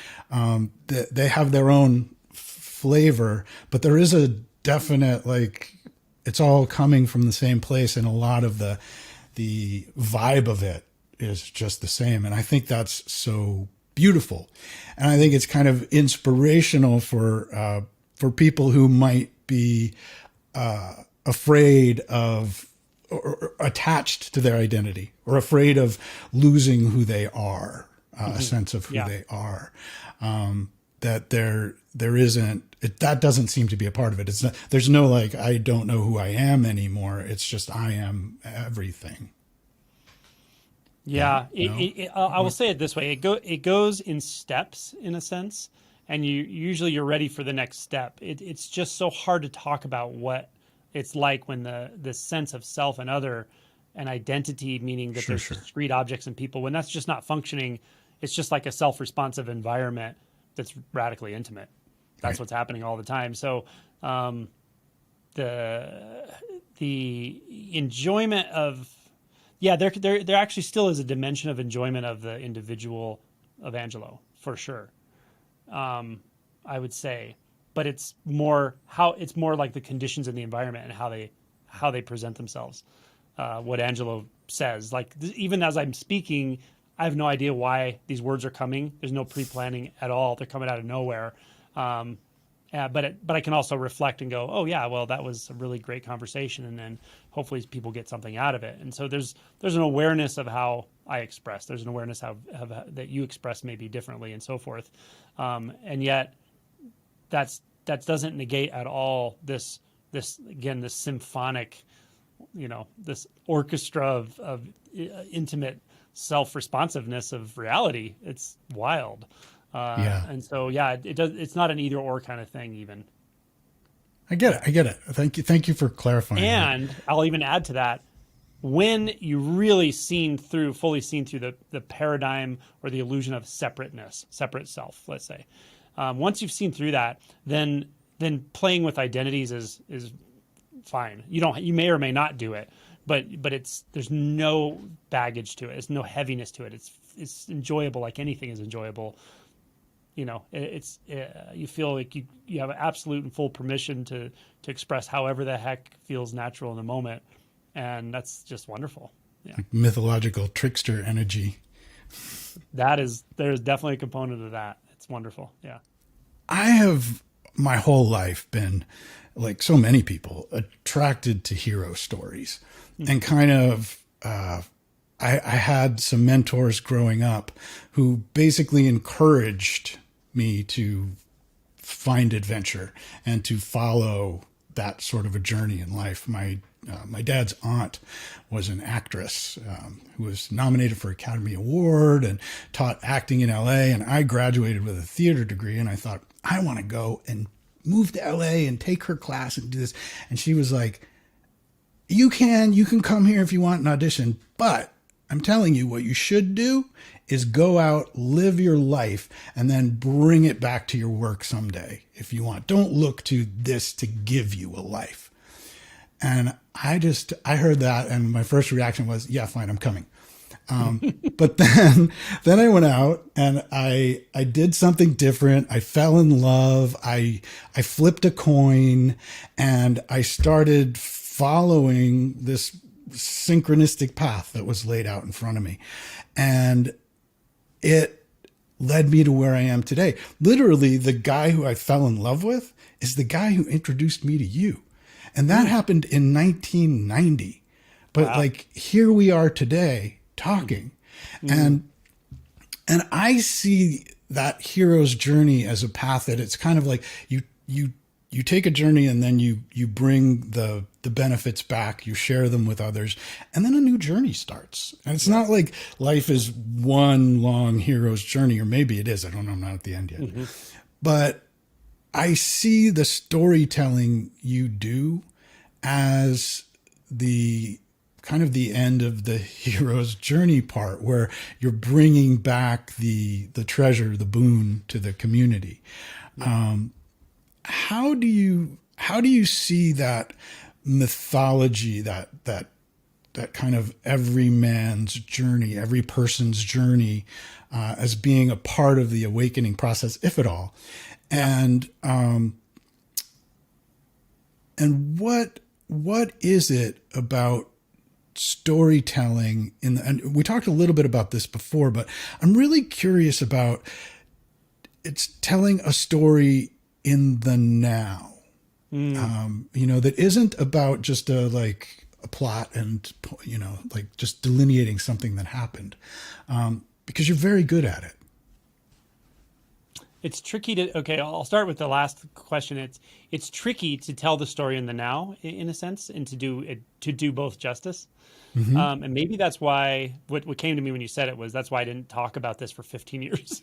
They have their own flavor, but there is a definite, like, it's all coming from the same place, and a lot of the vibe of it is just the same. And I think that's so beautiful. And I think it's kind of inspirational for people who might be afraid of or attached to their identity, or afraid of losing who they are, a sense of who Yeah. they are. That there isn't that doesn't seem to be a part of it. It's not, there's no, like, I don't know who I am anymore. It's just I am everything. Yeah, No. I will say it this way: it goes in steps, in a sense, and you're ready for the next step. It's just so hard to talk about what it's like when the sense of self and other and identity, meaning that Sure, there's sure. discrete objects and people, when that's just not functioning. It's just like a self-responsive environment that's radically intimate. That's Right. what's happening all the time. So the the enjoyment of yeah, there actually still is a dimension of enjoyment of the individual of Angelo, for sure. I would say, but it's more like the conditions in the environment and how they present themselves. What Angelo says, like even as I'm speaking, I have no idea why these words are coming. There's no pre-planning at all. They're coming out of nowhere. But I can also reflect and go, oh yeah, well that was a really great conversation, and then hopefully people get something out of it. And so there's an awareness of how I express. There's an awareness of that you express maybe differently and so forth. And yet that doesn't negate at all this again, this symphonic, this orchestra of intimate self-responsiveness of reality. It's wild. Yeah. And so, yeah, it does. It's not an either or kind of thing, even. I get it. I get it. Thank you for clarifying that. And I'll even add to that: when you really fully seen through the paradigm or the illusion of separateness, separate self, let's say, once you've seen through that, then playing with identities is fine. You may or may not do it, but there's no baggage to it. There's no heaviness to it. It's enjoyable, like anything is enjoyable. You feel like you have absolute and full permission to express however the heck feels natural in the moment, and that's just wonderful. Yeah, Mythological trickster energy. there's definitely a component of that. It's wonderful. Yeah. I have my whole life been, like so many people, attracted to hero stories, and kind of I had some mentors growing up who basically encouraged me to find adventure and to follow that sort of a journey in life. My dad's aunt was an actress who was nominated for Academy Award and taught acting in LA. And I graduated with a theater degree, and I thought, I want to go and move to LA and take her class and do this. And she was like, You can come here if you want an audition, but I'm telling you what you should do is go out, live your life, and then bring it back to your work someday if you want. Don't look to this to give you a life. And I heard that, and my first reaction was, yeah, fine, I'm coming. But then I went out and I did something different. I fell in love. I flipped a coin and I started following this synchronistic path that was laid out in front of me. And it led me to where I am today. Literally, the guy who I fell in love with is the guy who introduced me to you. And that happened in 1990. But Wow. like here we are today talking. And I see that hero's journey as a path that it's kind of like you take a journey and then you bring the benefits back, you share them with others, and then a new journey starts. And it's not like life is one long hero's journey, or maybe it is. I don't know. I'm not at the end yet. But I see the storytelling you do as the kind of the end of the hero's journey part, where you're bringing back the treasure, the boon to the community. How do you see that mythology, that kind of every man's journey, every person's journey, as being a part of the awakening process, if at all? And what is it about storytelling and we talked a little bit about this before, but I'm really curious about it's telling a story in the now, that isn't about just a plot and, like just delineating something that happened, because you're very good at it. It's tricky to, okay, I'll start with the last question. It's tricky to tell the story in the now, in a sense, and to do both justice. And maybe that's why what came to me when you said it was that's why I didn't talk about this for 15 years.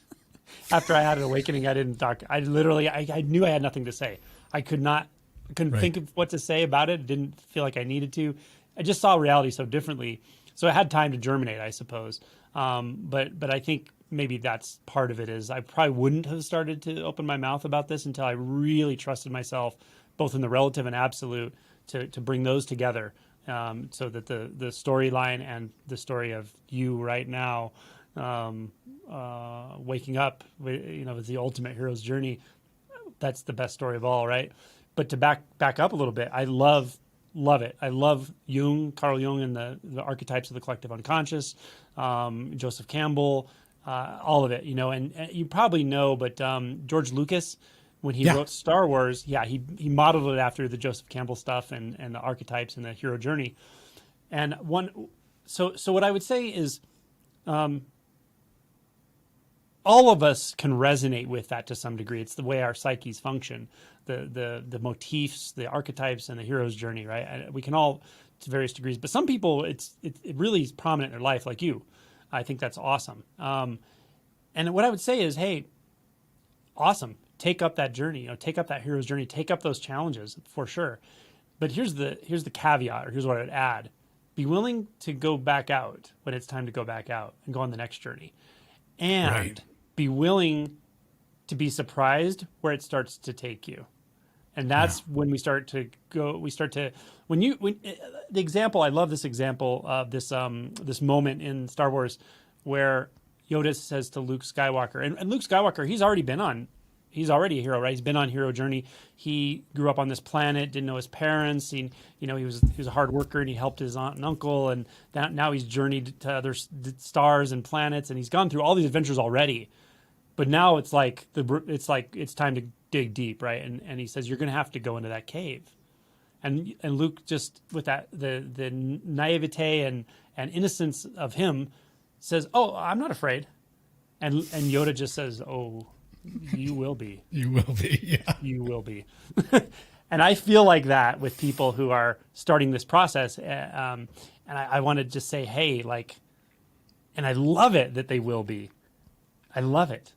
After I had an awakening, I didn't talk. I literally, I knew I had nothing to say. I couldn't Right. think of what to say about it. Didn't feel like I needed to. I just saw reality so differently. So I had time to germinate, I suppose. But I think maybe that's part of it is I probably wouldn't have started to open my mouth about this until I really trusted myself, both in the relative and absolute, to bring those together, so that the storyline and the story of you right now, waking up, is the ultimate hero's journey. That's the best story of all, right? But to back up a little bit, I love it. I love Carl Jung, and the archetypes of the collective unconscious, Joseph Campbell, all of it, and you probably know, but George Lucas, when he wrote Star Wars, he modeled it after the Joseph Campbell stuff and the archetypes and the hero journey. And so what I would say is, all of us can resonate with that to some degree. It's the way our psyches function, the motifs, the archetypes, and the hero's journey, right? And we can all, to various degrees, but some people, it really is prominent in their life, like you. I think that's awesome. And what I would say is, hey, awesome. Take up that journey, take up that hero's journey, take up those challenges for sure. But here's the caveat, or here's what I would add. Be willing to go back out when it's time to go back out and go on the next journey. And Right. be willing to be surprised where it starts to take you. And that's when we start to the example, I love this example of this moment in Star Wars where Yoda says to Luke Skywalker, and Luke Skywalker, he's already a hero, right? He's been on hero journey. He grew up on this planet, didn't know his parents. He was a hard worker, and he helped his aunt and uncle. And now he's journeyed to other stars and planets, and he's gone through all these adventures already. But now it's like it's time to dig deep, right? And he says, you're going to have to go into that cave. And Luke, just with that the naivete and innocence of him, says, oh, I'm not afraid. And Yoda just says, oh, you will be. You will be. Yeah. You will be. And I feel like that with people who are starting this process. And I want to just say, hey, and I love it that they will be. I love it.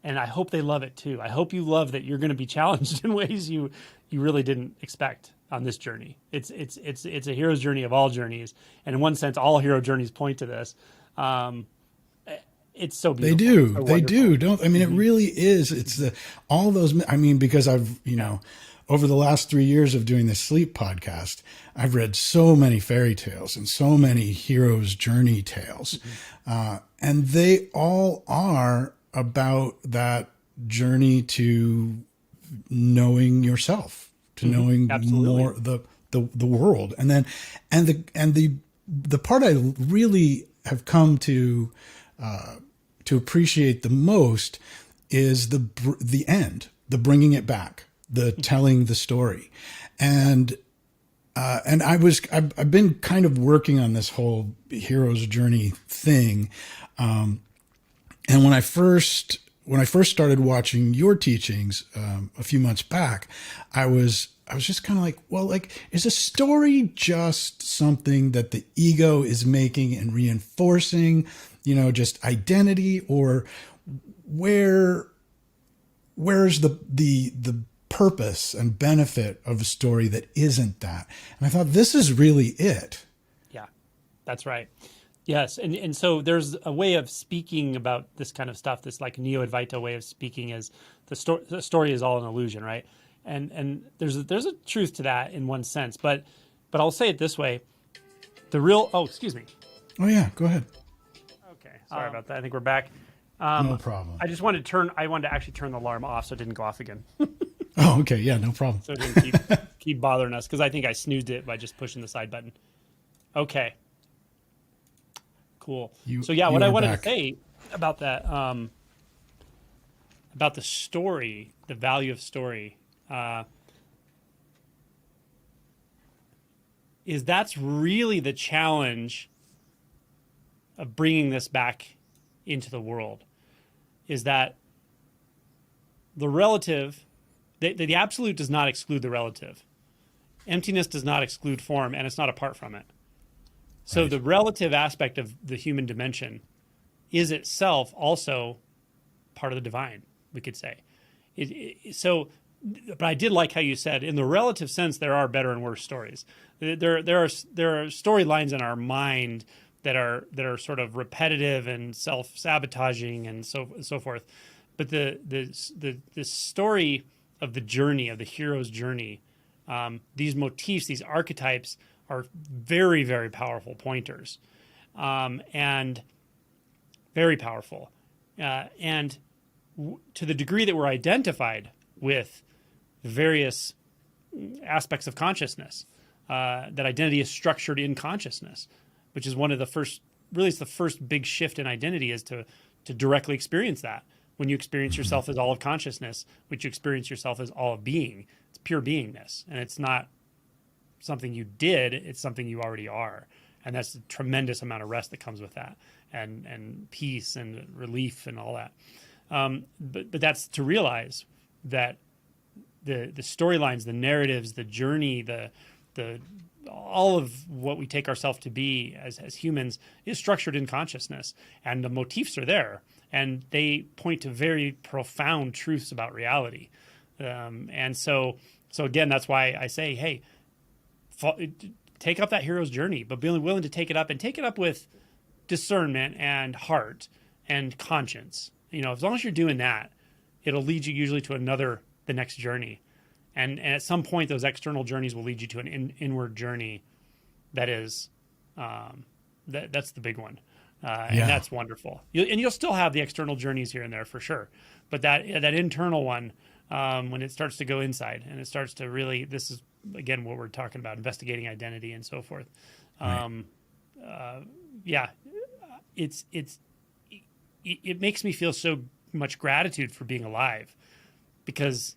And I hope they love it too. I hope you love that you're going to be challenged in ways you really didn't expect. on this journey. It's a hero's journey of all journeys, and in one sense, all hero journeys point to this. Um, it's so They beautiful, do. so They wonderful. do. Don't, I mean, it really is. It's all those, I mean, because I've, Yeah. over the last 3 years of doing this sleep podcast, I've read so many fairy tales and so many heroes' journey tales. And they all are about that journey to knowing yourself, to knowing Absolutely. more the world. And then, the part I really have come to appreciate the most is the end, the bringing it back, the telling the story, and I've been kind of working on this whole hero's journey thing, and when I first started watching your teachings a few months back, I was just kind of like, well, like, is a story just something that the ego is making and reinforcing, just identity, or where where's the purpose and benefit of a story that isn't that? And I thought this is really it. Yeah, that's right. Yes, and so there's a way of speaking about this kind of stuff. This like neo-Advaita way of speaking is the story is all an illusion, right? And there's a truth to that in one sense, but I'll say it this way: the real. Oh, excuse me. Oh yeah, go ahead. Okay, sorry about that. I think we're back. No problem. I just wanted to turn. I wanted to actually turn the alarm off so it didn't go off again, Oh, okay, yeah, no problem. so it didn't keep bothering us because I think I snoozed it by just pushing the side button. Okay, cool. You So yeah, you what I are wanted to back. say about that, about the story, the value of story, uh, is that's really the challenge of bringing this back into the world. Is that the relative, the absolute does not exclude the relative. Emptiness does not exclude form, and it's not apart from it. So Right. the relative aspect of the human dimension is itself also part of the divine, we could say. But I did like how you said, in the relative sense, there are better and worse stories. There are storylines in our mind that are sort of repetitive and self sabotaging and so forth. But the story of the journey, of the hero's journey, these motifs, these archetypes, are very, very powerful pointers, and very powerful. And to the degree that we're identified with various aspects of consciousness, that identity is structured in consciousness, which is one of the first, really, it's the first big shift in identity, is to directly experience that. When you experience yourself as all of consciousness, which you experience yourself as all of being, it's pure beingness. And it's not something you did, it's something you already are. And that's a tremendous amount of rest that comes with that, and peace and relief and all that. But that's to realize that the storylines, the narratives, the journey, the all of what we take ourselves to be as humans is structured in consciousness, and the motifs are there, and they point to very profound truths about reality. And so again, that's why I say, hey, take up that hero's journey, but be willing to take it up, and take it up with discernment and heart and conscience. As long as you're doing that, it'll lead you usually to the next journey. And at some point, those external journeys will lead you to an inward journey that is, that's the big one. And Yeah. that's wonderful. You'll still have the external journeys here and there for sure. But that internal one, when it starts to go inside and it starts to really, this is, again, what we're talking about, investigating identity and so forth. Right. Yeah, it makes me feel so much gratitude for being alive, because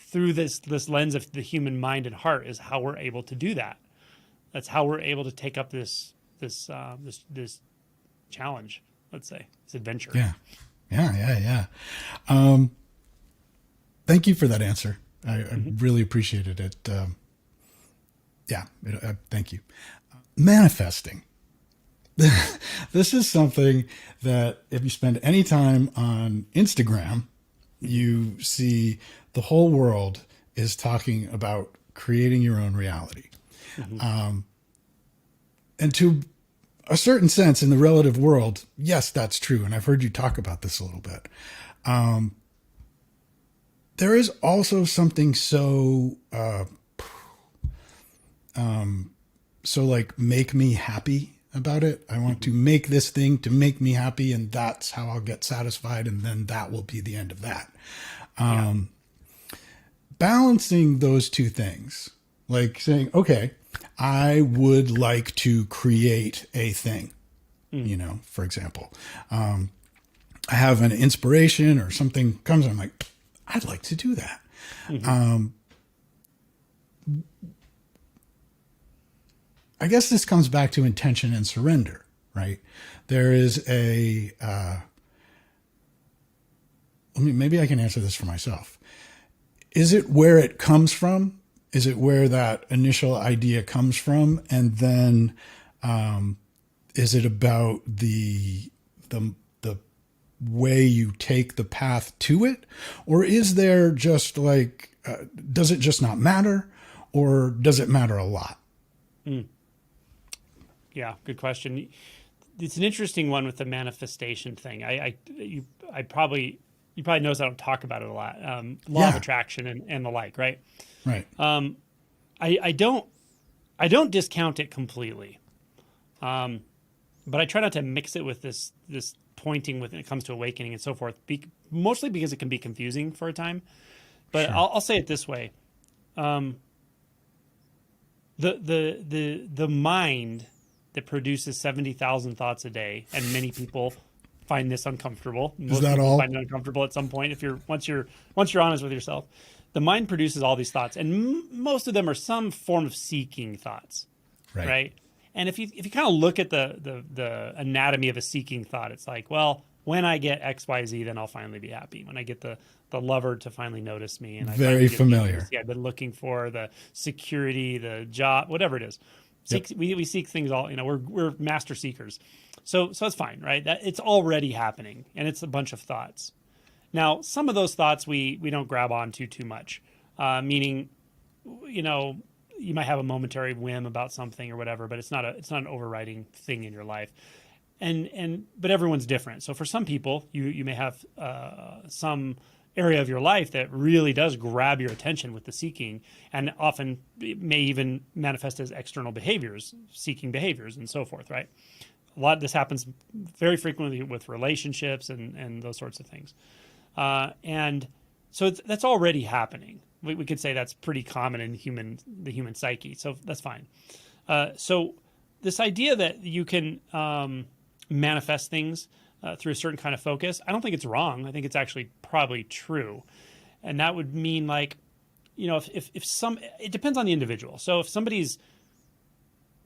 through this lens of the human mind and heart is how we're able to do that. That's how we're able to take up this challenge, let's say, this adventure. Yeah. Yeah. Thank you for that answer. I really appreciated it. Thank you. Manifesting. This is something that if you spend any time on Instagram, you see the whole world is talking about creating your own reality. Hmm. And to a certain sense in the relative world, yes, that's true. And I've heard you talk about this a little bit. There is also something so like make me happy about it. I want to make this thing to make me happy, and that's how I'll get satisfied, and then that will be the end of that. Yeah. Balancing those two things, like saying, okay, I would like to create a thing, for example. I have an inspiration or something comes, I'm like, I'd like to do that. Hmm. I guess this comes back to intention and surrender, right? There is maybe I can answer this for myself. Is it where it comes from? Is it where that initial idea comes from? And then is it about the way you take the path to it? Or is there just like, does it just not matter? Or does it matter a lot? Mm. Yeah, good question. It's an interesting one with the manifestation thing. I probably you probably notice I don't talk about it a lot. Law of Yeah, attraction and the like, right? right. I don't discount it completely, but I try not to mix it with this pointing when it comes to awakening and so forth. Mostly because it can be confusing for a time. But Sure. I'll say it this way: the mind that produces 70,000 thoughts a day, and many people find this uncomfortable. Is Most that people all? find it uncomfortable at some point. If you're once you're honest with yourself, the mind produces all these thoughts, and most of them are some form of seeking thoughts, Right. right? And if you kind of look at the anatomy of a seeking thought, it's like, well, when I get X, Y, Z, then I'll finally be happy. When I get the lover to finally notice me, and I finally Very get the familiar. intimacy I've been looking for, the security, the job, whatever it is. Yep. We seek things all, we're master seekers. So it's fine, right? That it's already happening, and it's a bunch of thoughts. Now, some of those thoughts we don't grab onto too much, meaning, you know, you might have a momentary whim about something or whatever, but it's not an overriding thing in your life. But everyone's different. So for some people, you may have some area of your life that really does grab your attention with the seeking, and often it may even manifest as external behaviors, seeking behaviors, and so forth. Right? A lot of this happens very frequently with relationships and those sorts of things. And so that's already happening. We could say that's pretty common in the human psyche. So that's fine. So this idea that you can manifest things through a certain kind of focus, I don't think it's wrong. I think it's actually probably true. And that would mean, like, if some, it depends on the individual. So if somebody's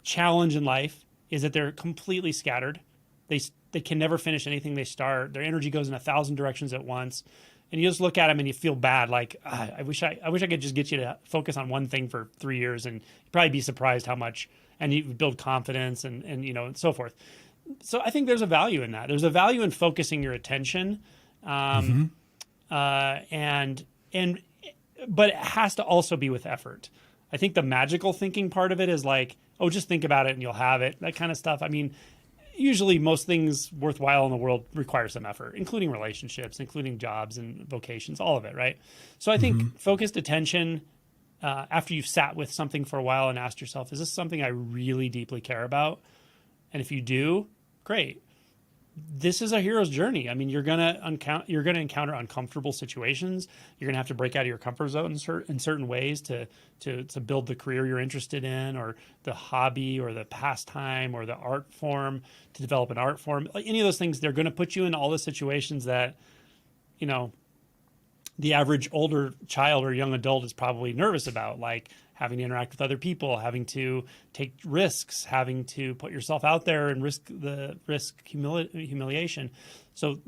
challenge in life is that they're completely scattered, they can never finish anything they start. Their energy goes in 1,000 directions at once, and you just look at them and you feel bad. Like, I wish I could just get you to focus on one thing for 3 years, and you'd probably be surprised how much, and you build confidence and so forth. So I think there's a value in that. There's a value in focusing your attention, Mm-hmm. and but it has to also be with effort. I think the magical thinking part of it is like, oh, just think about it and you'll have it. That kind of stuff. I mean, usually most things worthwhile in the world require some effort, including relationships, including jobs and vocations, all of it, right? So I Mm-hmm. think focused attention, after you've sat with something for a while and asked yourself, is this something I really deeply care about? And if you do, great. This is a hero's journey. I mean, you're gonna encounter uncomfortable situations. You're gonna have to break out of your comfort zone in certain ways to build the career you're interested in, or the hobby, or the pastime, or the art form, to develop an art form. Like any of those things, they're gonna put you in all the situations that, you know, the average older child or young adult is probably nervous about, like having to interact with other people, having to take risks, having to put yourself out there and risk humiliation. So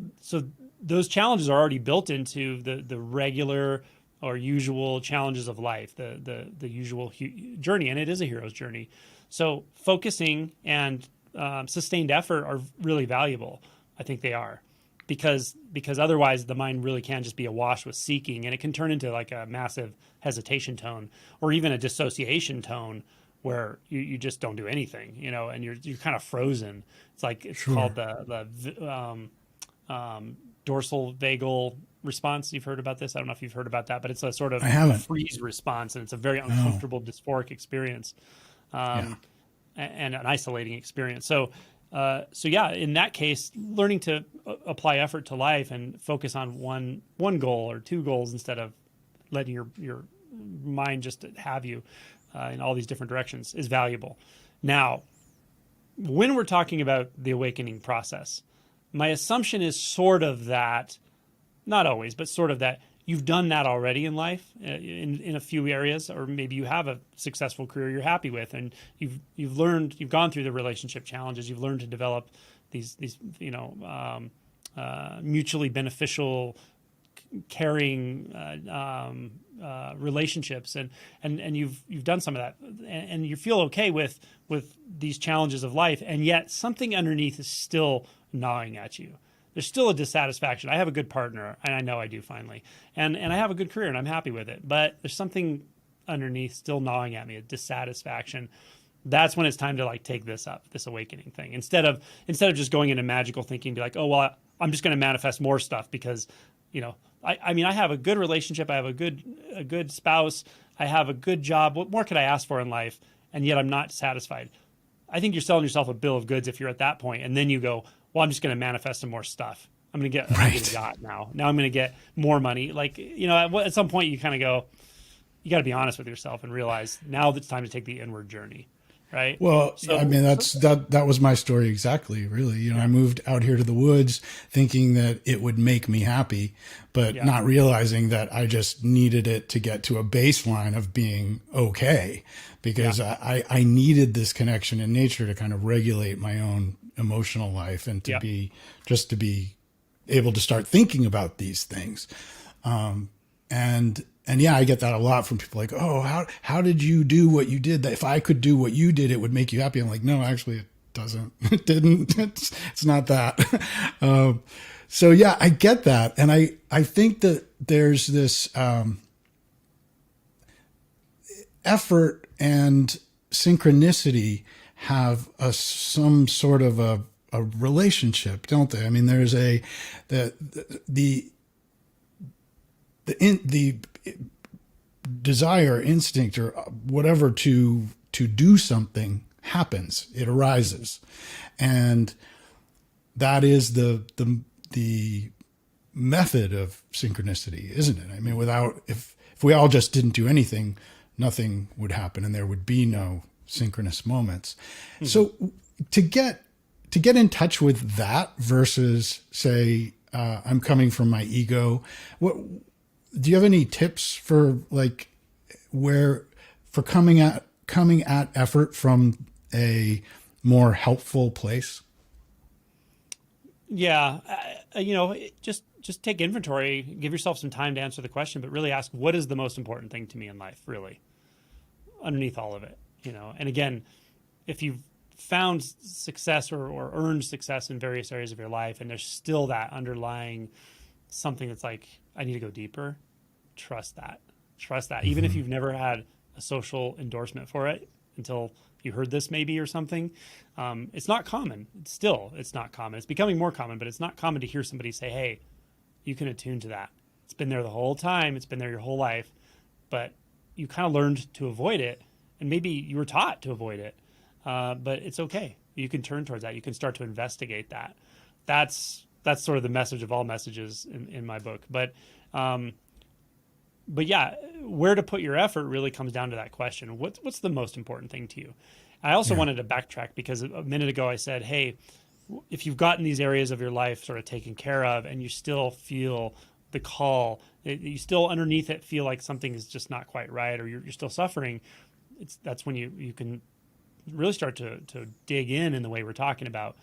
those challenges are already built into the regular or usual challenges of life, the usual journey, and it is a hero's journey. So focusing and sustained effort are really valuable. I think they are. because otherwise the mind really can just be awash with seeking, and it can turn into like a massive hesitation tone or even a dissociation tone where you just don't do anything, and you're kind of frozen. It's called Sure. the dorsal vagal response. You've heard about this? I don't know if you've heard about that, but it's a sort I of haven't. freeze response, and it's a very Oh, uncomfortable dysphoric experience, yeah. um, and an isolating experience. So yeah, in that case, learning to apply effort to life and focus on one goal or two goals instead of letting your mind just have you in all these different directions is valuable. Now, when we're talking about the awakening process, my assumption is sort of that, not always, but sort of that you've done that already in life in a few areas, or maybe you have a successful career you're happy with, and you've learned, you've gone through the relationship challenges, you've learned to develop these mutually beneficial, caring relationships, and you've done some of that, and you feel okay with these challenges of life, and yet something underneath is still gnawing at you. There's still a dissatisfaction. I have a good partner, and I know I do finally, and I have a good career, and I'm happy with it. But there's something underneath still gnawing at me, a dissatisfaction. That's when it's time to like take this up, this awakening thing, instead of just going into magical thinking, be like, oh well, I'm just going to manifest more stuff because, I mean, I have a good relationship, I have a good spouse, I have a good job. What more could I ask for in life? And yet I'm not satisfied. I think you're selling yourself a bill of goods if you're at that point, and then you go, well, I'm just going to manifest some more stuff. I'm going to get a Right. yacht now. Now I'm going to get more money. Like, at some point you kind of go, you got to be honest with yourself and realize now it's time to take the inward journey, right? Well, I So, mean, that was my story exactly, really. I yeah, moved out here to the woods thinking that it would make me happy, but yeah, not realizing that I just needed it to get to a baseline of being okay, yeah, because I needed this connection in nature to kind of regulate my own emotional life and yeah. to be able to start thinking about these things. And yeah, I get that a lot from people like, oh, how did you do what you did? That if I could do what you did, it would make you happy. I'm like, no, actually, it doesn't. It didn't. It's not that. um, so yeah, I get that, and I think that there's this effort and synchronicity have some sort of a relationship, don't they? I mean, there's the the the desire, instinct, or whatever to do something happens. It arises, and that is the method of synchronicity, isn't it? I mean, without if we all just didn't do anything, nothing would happen, and there would be no synchronous moments. Hmm. So to get to get in touch with that versus say I'm coming from my ego. What do you have any tips for like where for coming at effort from a more helpful place? Yeah, just take inventory, give yourself some time to answer the question, but really ask what is the most important thing to me in life, really, underneath all of it, And again, if you've found success or earned success in various areas of your life, and there's still that underlying something that's like, I need to go deeper, trust that. Trust that. Even if Mm-hmm. you've never had a social endorsement for it until you heard this maybe or something, it's not common. It's not common. It's becoming more common, but it's not common to hear somebody say, hey, you can attune to that. It's been there the whole time. It's been there your whole life, but you kind of learned to avoid it, and maybe you were taught to avoid it. But it's okay. You can turn towards that. You can start to investigate that. That's sort of the message of all messages in my book. But yeah, where to put your effort really comes down to that question. What's the most important thing to you? I also Yeah. wanted to backtrack because a minute ago I said, hey, if you've gotten these areas of your life sort of taken care of and you still feel the call, you still underneath it feel like something is just not quite right, or you're still suffering, that's when you can really start to dig in the way we're talking about.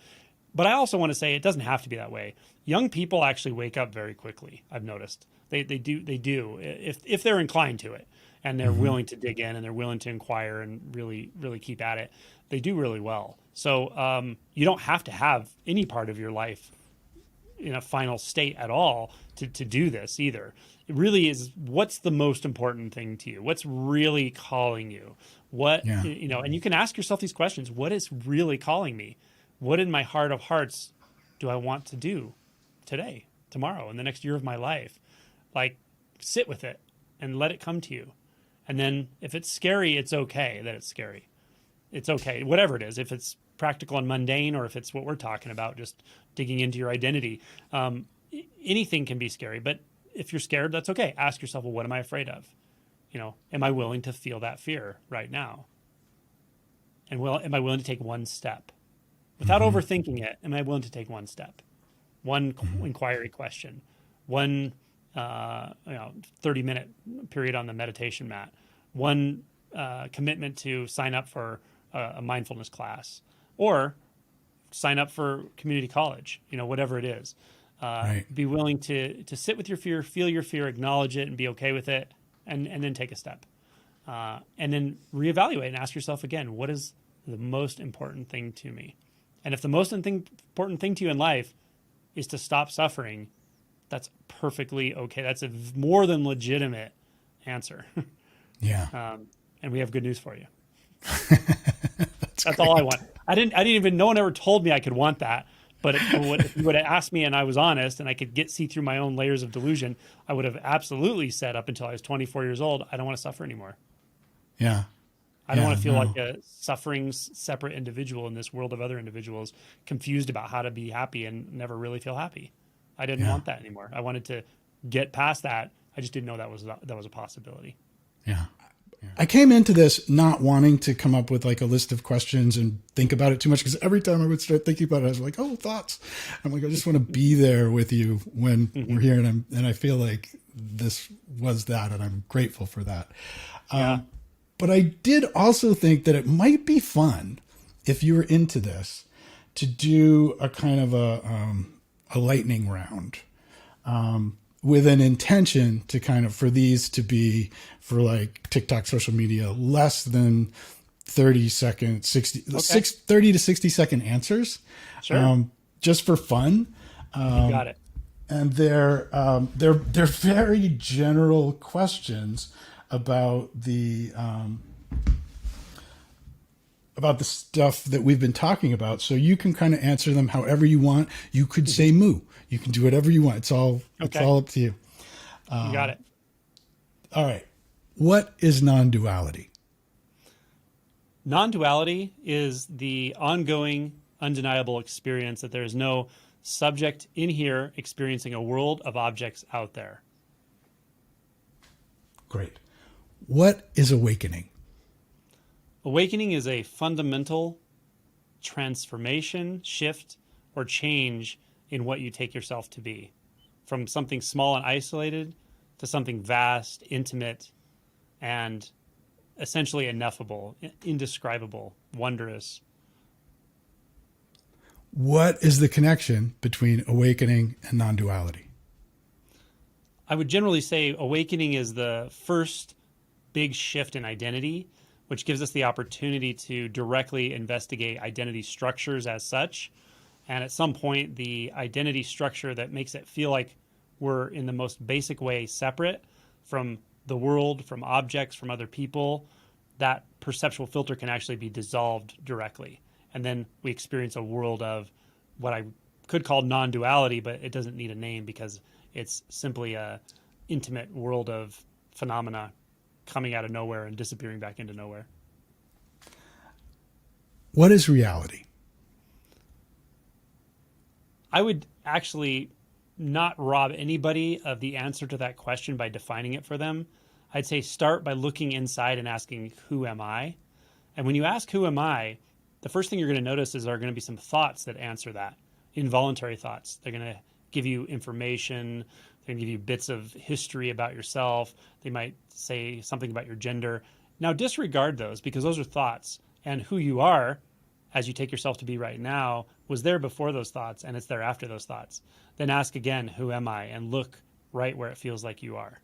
But I also want to say it doesn't have to be that way. Young people actually wake up very quickly. I've noticed they do if they're inclined to it, and they're Mm-hmm. willing to dig in, and they're willing to inquire and really really keep at it. They do really well. So you don't have to have any part of your life in a final state at all to do this either. It really is, what's the most important thing to you? What's really calling you? What, Yeah. and you can ask yourself these questions. What is really calling me? What in my heart of hearts do I want to do today, tomorrow, in the next year of my life? Like, sit with it and let it come to you. And then if it's scary, it's okay that it's scary. It's okay, whatever it is, if it's practical and mundane, or if it's what we're talking about, just digging into your identity. Anything can be scary, but if you're scared, that's okay. Ask yourself, well, what am I afraid of? Am I willing to feel that fear right now? And am I willing to take one step without overthinking it? Am I willing to take one step, one inquiry question, one 30-minute period on the meditation mat, one commitment to sign up for a mindfulness class, or sign up for community college, whatever it is. Right. Be willing to sit with your fear, feel your fear, acknowledge it, and be okay with it, and then take a step. And then reevaluate and ask yourself again, what is the most important thing to me? And if the most important thing to you in life is to stop suffering, that's perfectly okay. That's a more than legitimate answer. Yeah. And we have good news for you. That's all I want. I didn't even, no one ever told me I could want that. But if you would have asked me and I was honest and I could see through my own layers of delusion, I would have absolutely said up until I was 24 years old, I don't want to suffer anymore. Yeah. I don't want to feel like a suffering separate individual in this world of other individuals, confused about how to be happy and never really feel happy. I didn't want that anymore. I wanted to get past that. I just didn't know that was a possibility. Yeah. I came into this not wanting to come up with like a list of questions and think about it too much, because every time I would start thinking about it, I was like, oh, thoughts. I'm like, I just want to be there with you when we're here. And I feel like this was that, and I'm grateful for that. But I did also think that it might be fun, if you were into this, to do a kind of a lightning round. With an intention to kind of, for these to be, for like TikTok, social media, less than 30 second, 30 to 60 second answers. Sure. Just for fun. You got it. And they're very general questions about the stuff that we've been talking about. So you can kind of answer them however you want. You could say moo. You can do whatever you want. It's all up to you. You got it. All right. What is non-duality? Non-duality is the ongoing, undeniable experience that there is no subject in here experiencing a world of objects out there. Great. What is awakening? Awakening is a fundamental transformation, shift, or change in what you take yourself to be, from something small and isolated to something vast, intimate, and essentially ineffable, indescribable, wondrous. What is the connection between awakening and non-duality? I would generally say awakening is the first big shift in identity, which gives us the opportunity to directly investigate identity structures as such. And at some point, the identity structure that makes it feel like we're in the most basic way separate from the world, from objects, from other people, that perceptual filter can actually be dissolved directly. And then we experience a world of what I could call non-duality, but it doesn't need a name because it's simply a intimate world of phenomena coming out of nowhere and disappearing back into nowhere. What is reality? I would actually not rob anybody of the answer to that question by defining it for them. I'd say start by looking inside and asking, who am I? And when you ask, who am I, the first thing you're going to notice is there are going to be some thoughts that answer that, involuntary thoughts. They're going to give you information. They're going to give you bits of history about yourself. They might say something about your gender. Now disregard those, because those are thoughts, and who you are as you take yourself to be right now was there before those thoughts, and it's there after those thoughts. Then ask again, who am I? And look right where it feels like you are.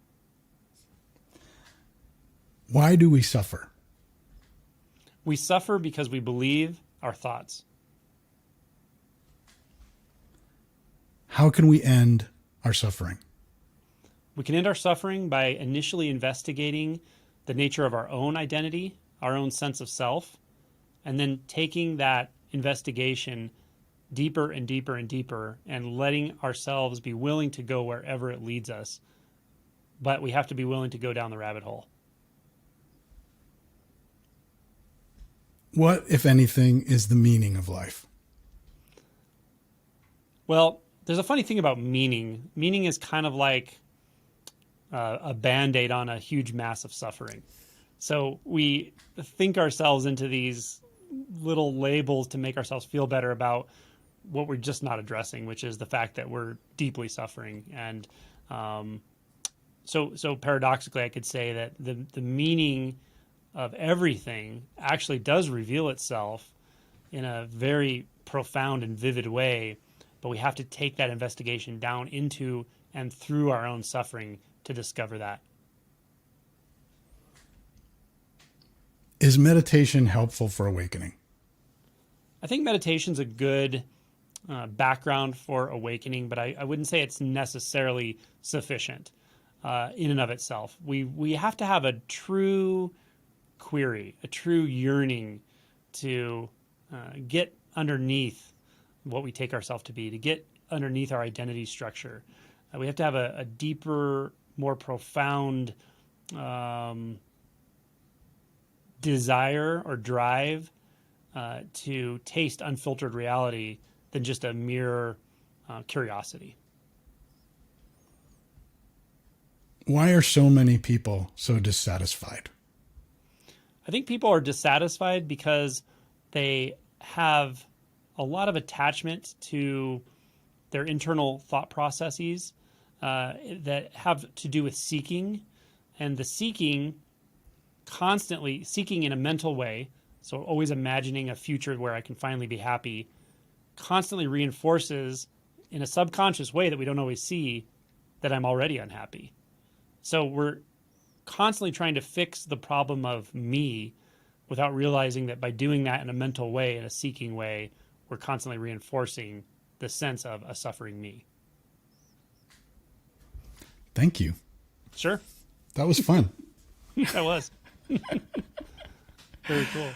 Why do we suffer? We suffer because we believe our thoughts. How can we end our suffering? We can end our suffering by initially investigating the nature of our own identity, our own sense of self, and then taking that investigation deeper and deeper and deeper and letting ourselves be willing to go wherever it leads us. But we have to be willing to go down the rabbit hole. What, if anything, is the meaning of life? Well, there's a funny thing about meaning. Meaning is kind of like a Band-Aid on a huge mass of suffering. So we think ourselves into these little labels to make ourselves feel better about what we're just not addressing, which is the fact that we're deeply suffering. And so paradoxically, I could say that the meaning of everything actually does reveal itself in a very profound and vivid way, but we have to take that investigation down into and through our own suffering to discover that. Is meditation helpful for awakening? I think meditation's a good background for awakening, but I wouldn't say it's necessarily sufficient in and of itself. We have to have a true query, a true yearning to get underneath what we take ourselves to be, to get underneath our identity structure. We have to have a deeper, more profound desire or drive to taste unfiltered reality than just a mere curiosity. Why are so many people so dissatisfied? I think people are dissatisfied because they have a lot of attachment to their internal thought processes that have to do with seeking, and the seeking, constantly seeking in a mental way, so always imagining a future where I can finally be happy, constantly reinforces in a subconscious way that we don't always see that I'm already unhappy. So we're constantly trying to fix the problem of me without realizing that by doing that in a mental way, in a seeking way, we're constantly reinforcing the sense of a suffering me. Thank you. Sure. That was fun. That was. Very cool.